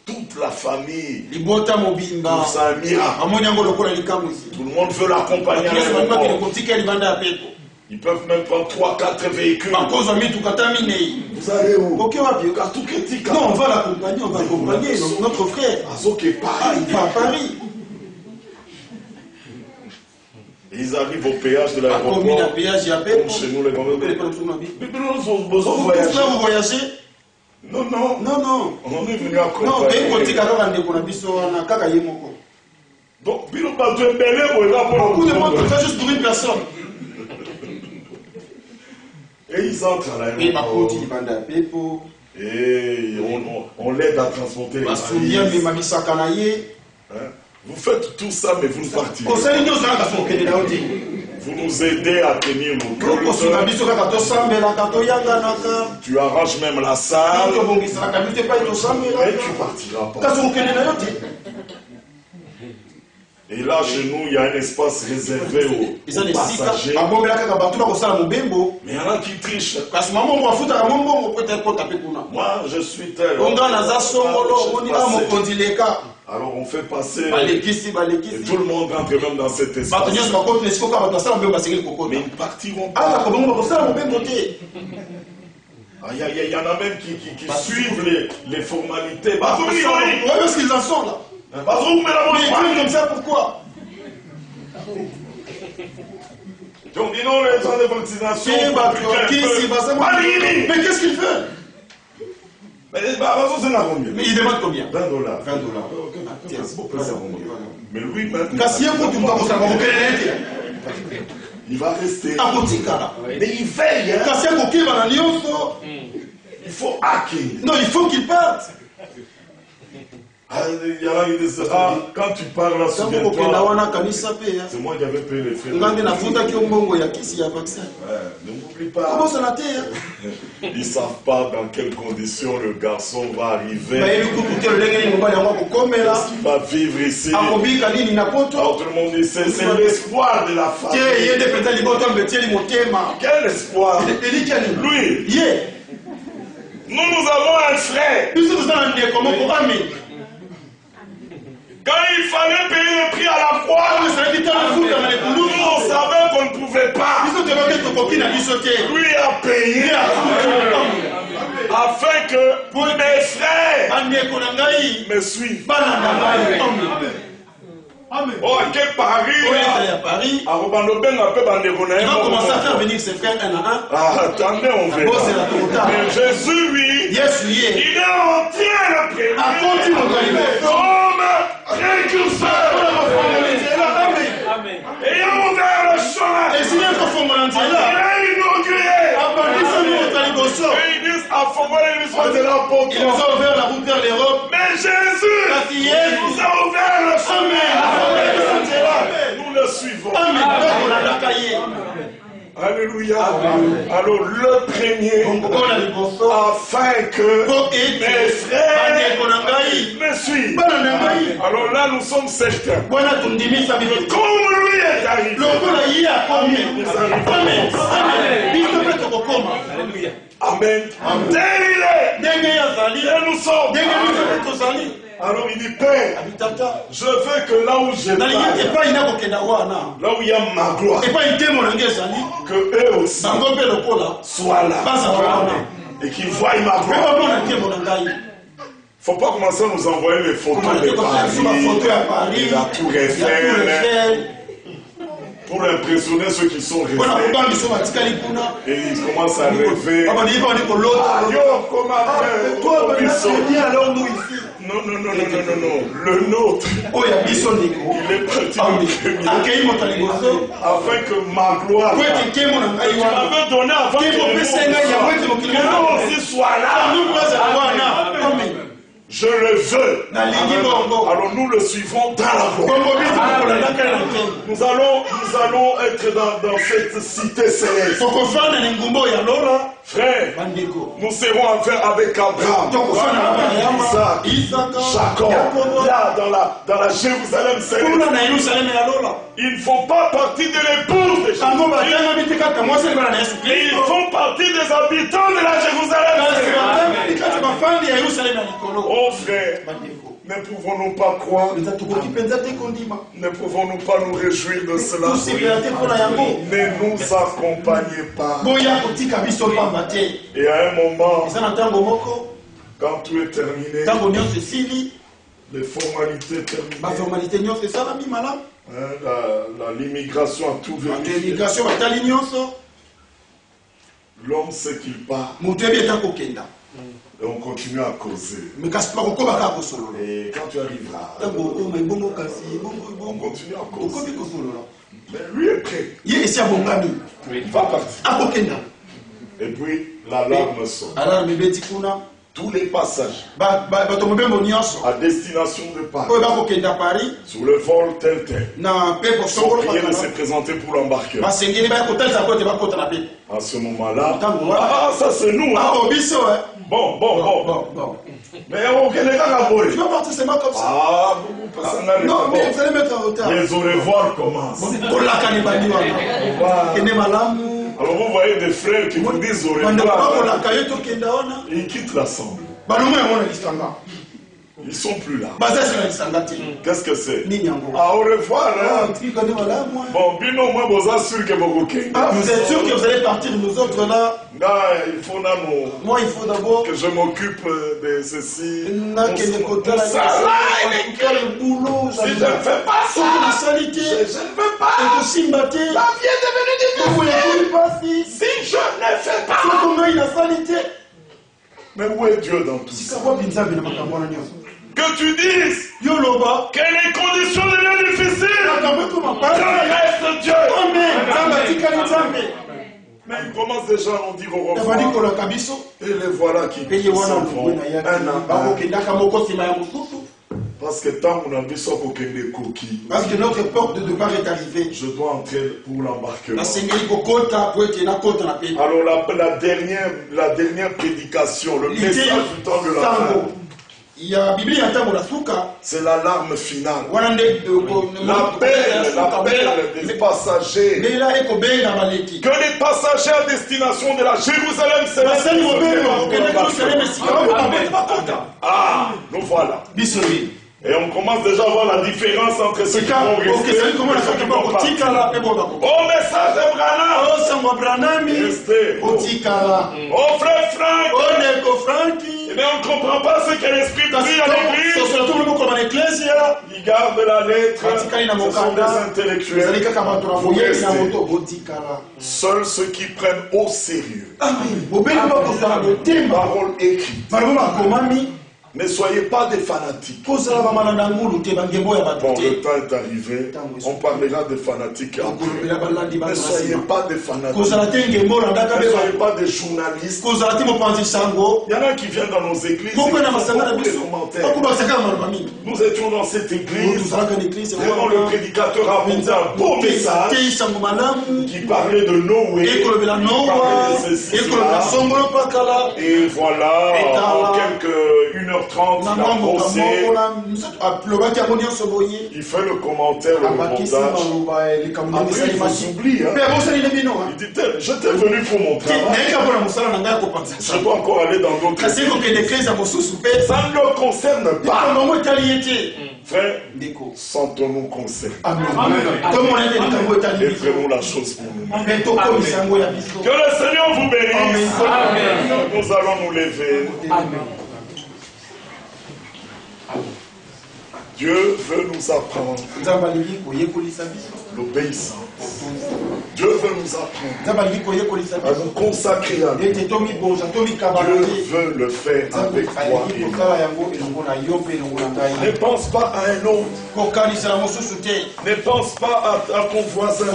Toute la famille. C'est un miracle. Tout le monde veut l'accompagner à l'aéroport. Ils peuvent même prendre 3-4 véhicules. Vous allez où? Non, on va l'accompagner, notre frère. Il va à Paris. Et ils arrivent au péage de l'aéroport. Comme chez nous, les Congolais. Vous voyagez? Non. On est venu accompagner. Donc, beaucoup de monde fait juste pour une personne. Et ils entrent à l'aéroport. Et on l'aide à transporter les valises. Vous faites tout ça, mais vous ne partirez pas. Vous nous aidez à tenir nos cultes. Tu arranges même la salle. Mais tu ne partiras pas. Et là, chez nous, il y a un espace réservé aux passagers. Mais il y en a qui trichent. Moi, je suis tel. Alors on fait passer et tout le monde rentre même dans cet espace. Mais ils ne partiront pas. Il y en a même qui suivent les formalités. Où est-ce qu'ils en sont là? Mais ils prennent comme ça, pourquoi? Donc dis non, les gens de vaccination. Mais qu'est-ce qu'il fait? Mais il demande combien? $20. 20 $. Mais lui maintenant, il va rester. Mais il veille. Il faut hacker. Non, il faut qu'il parte. Quand tu parles là, souviens-toi, c'est moi qui avais payé les frais. Ne m'oublie pas. Ils ne savent pas dans quelles conditions le garçon va arriver. Qu'est-ce qu'il va vivre ici. Alors tout le monde dit c'est l'espoir de la famille. Quel espoir? Lui. Nous avons un frère. Quand il fallait payer le prix à la croix, nous on savait qu'on ne pouvait pas. Lui a payé afin que mes frères me suivent. Oh, quel Paris! Il va commencer à faire venir ses frères un à un. Ah, attendez, on verra. Mais Jésus, lui, il est entier le premier. Comme précurseur. Ayant ouvert le chemin. Il a inauguré. Et ils disent, à former l'histoire de l'apôtre. Il nous a ouvert la route vers l'Europe. Mais Jésus nous a ouvert le chemin. Nous le suivons. Alléluia. Alors le premier, afin que mes frères me suivent. Alors là nous sommes certains. Comme lui est arrivé. Amen. Tel il est. Et nous sommes. Alors il dit, Père, je veux que là où je vais, là où il y a ma gloire, que eux aussi soient là. Et qu'ils voient ma gloire. Il ne faut pas commencer à nous envoyer les photos de Paris, de la Tour Eiffel, pour impressionner ceux qui sont restés. Et ils commencent à rêver. Alors nous ici. Non. Le nôtre. Il est parti afin que ma gloire. Tu m'avais donné avant que nous aussi soit là. Je le veux. Alors nous le suivons dans la gloire. Nous allons être dans cette cité céleste. Frère, nous serons affaire avec Abraham, Isaac, Jacob, là dans la Jérusalem céleste. Ils ne font pas partie de l'épouse de Jésus. Ils font partie des habitants de la Jérusalem céleste. Oh frère, ne pouvons-nous pas croire? Ne pouvons-nous pas nous réjouir de cela? Ne nous accompagnez pas. Et à un moment, quand tout est terminé, les formalités terminées, l'immigration a tout vérifié. L'homme sait qu'il part. Et on continue à causer. Et quand tu arriveras, on continue à causer. Mais lui est prêt. Il va partir. Et puis l'alarme sonne. Tous les passages à destination de Paris, sur le vol tel, sont priés de se présenter pour l'embarquement. À ce moment-là, ça c'est nous. Bon. Mais on tu vas partir seulement comme ça. Non, mais vous allez mettre en retard. Les au-revoir commencent. Alors vous voyez des frères qui vous disent au revoir. Ils quittent l'assemblée. Ils sont plus là. Qu'est-ce que c'est? Au revoir. Hein? Bon, bino, moi, vous êtes sûr que vous êtes sûr que vous allez partir, nous autres là? Il faut moi, il faut d'abord que je m'occupe de ceci. Le boulot. Si je ne fais pas ça, je ne veux pas. La vie est devenue difficile. Si je ne fais pas. Mais où est Dieu dans tout ça? Que tu dises que les conditions deviennent difficiles. Reste Dieu. Mais il commence déjà à en dire au revoir. Et les voilà qui s'en vont. Parce que tant qu'on a vu ça pour qu'il y coquilles. Parce que notre porte de départ est arrivée. Je dois entrer pour l'embarquement. Alors la dernière prédication, le message du temps de la fin. C'est l'alarme finale. L'appel des passagers. Que les passagers à destination de la Jérusalem Ah, nous voilà. Et on commence déjà à voir la différence entre ceux qui vont rester. Au message de Branham. Restez. Au frère Franck. Mais on ne comprend pas ce que l'Esprit dit à l'église. Ils gardent la lettre. Ce sont des intellectuels. Seuls ceux qui prennent au sérieux parole écrite. Ne soyez pas des fanatiques. Bon, le temps est arrivé. On parlera des fanatiques après. Ne soyez pas des fanatiques. Ne soyez pas des journalistes. Il y en a qui viennent dans nos églises. Nous étions dans cette église. Vraiment, le prédicateur a apporté un beau message qui parlait de Noé. Qui parlait de ceci. Et voilà, en quelques 1h30, il a bossé. Il fait le commentaire, le montage. Après, il s'oublie. Hein. Il dit, je t'ai venu pour mon travail. Je dois encore aller dans d'autres églises. Ça ne le concerne pas. Frère, sentons-nous concernés. Et prenons la chose pour nous. Que le Seigneur vous bénisse. Nous allons nous lever. Amen. Dieu veut nous apprendre l'obéissance. Dieu veut nous apprendre à nous consacrer à lui. Dieu veut le faire avec toi et moi. Ne pense pas à un autre. Ne pense pas à ton voisin.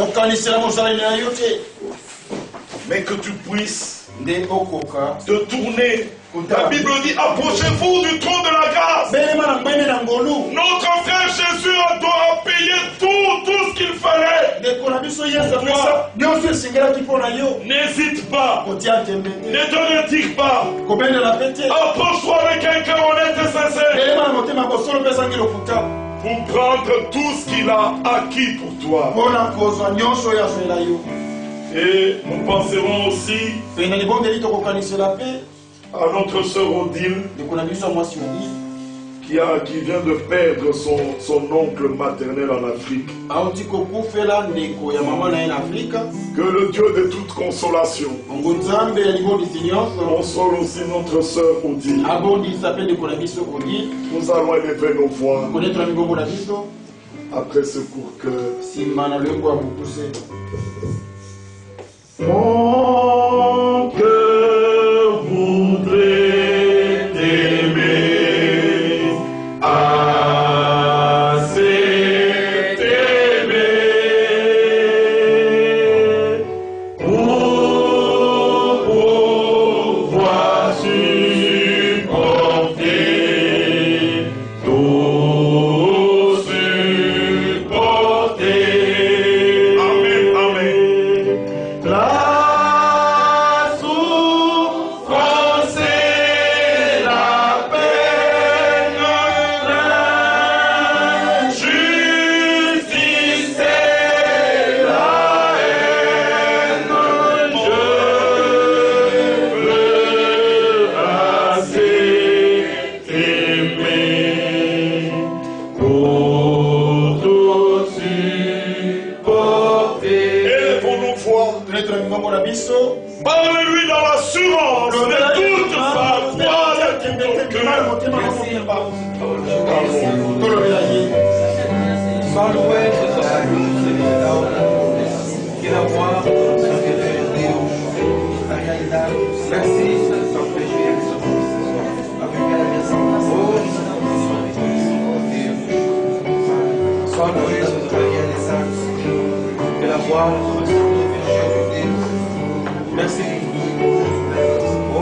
Mais que tu puisses te tourner. La Bible dit, approchez-vous du trône de la grâce. Notre frère Jésus a payé tout ce qu'il fallait. N'hésite pas. Ne te retire pas. Approche-toi avec un cœur honnête et sincère. Pour prendre tout ce qu'il a acquis pour toi. Et nous penserons aussi à notre sœur Odile qui vient de perdre son oncle maternel en Afrique. Que le Dieu de toute consolation console aussi notre sœur Odile. Nous allons élever nos voix après ce court cœur. Mon cœur voudrait t'aimer, assez t'aimer, pour pouvoir supporter, tout supporter. Amen, amen. as l'assurance de toute femme. Sois loué, que la voix de Deus, a realidade, precisa só prejuízo, a primeira versão hoje, Deus, só loué, a realizar, pela voix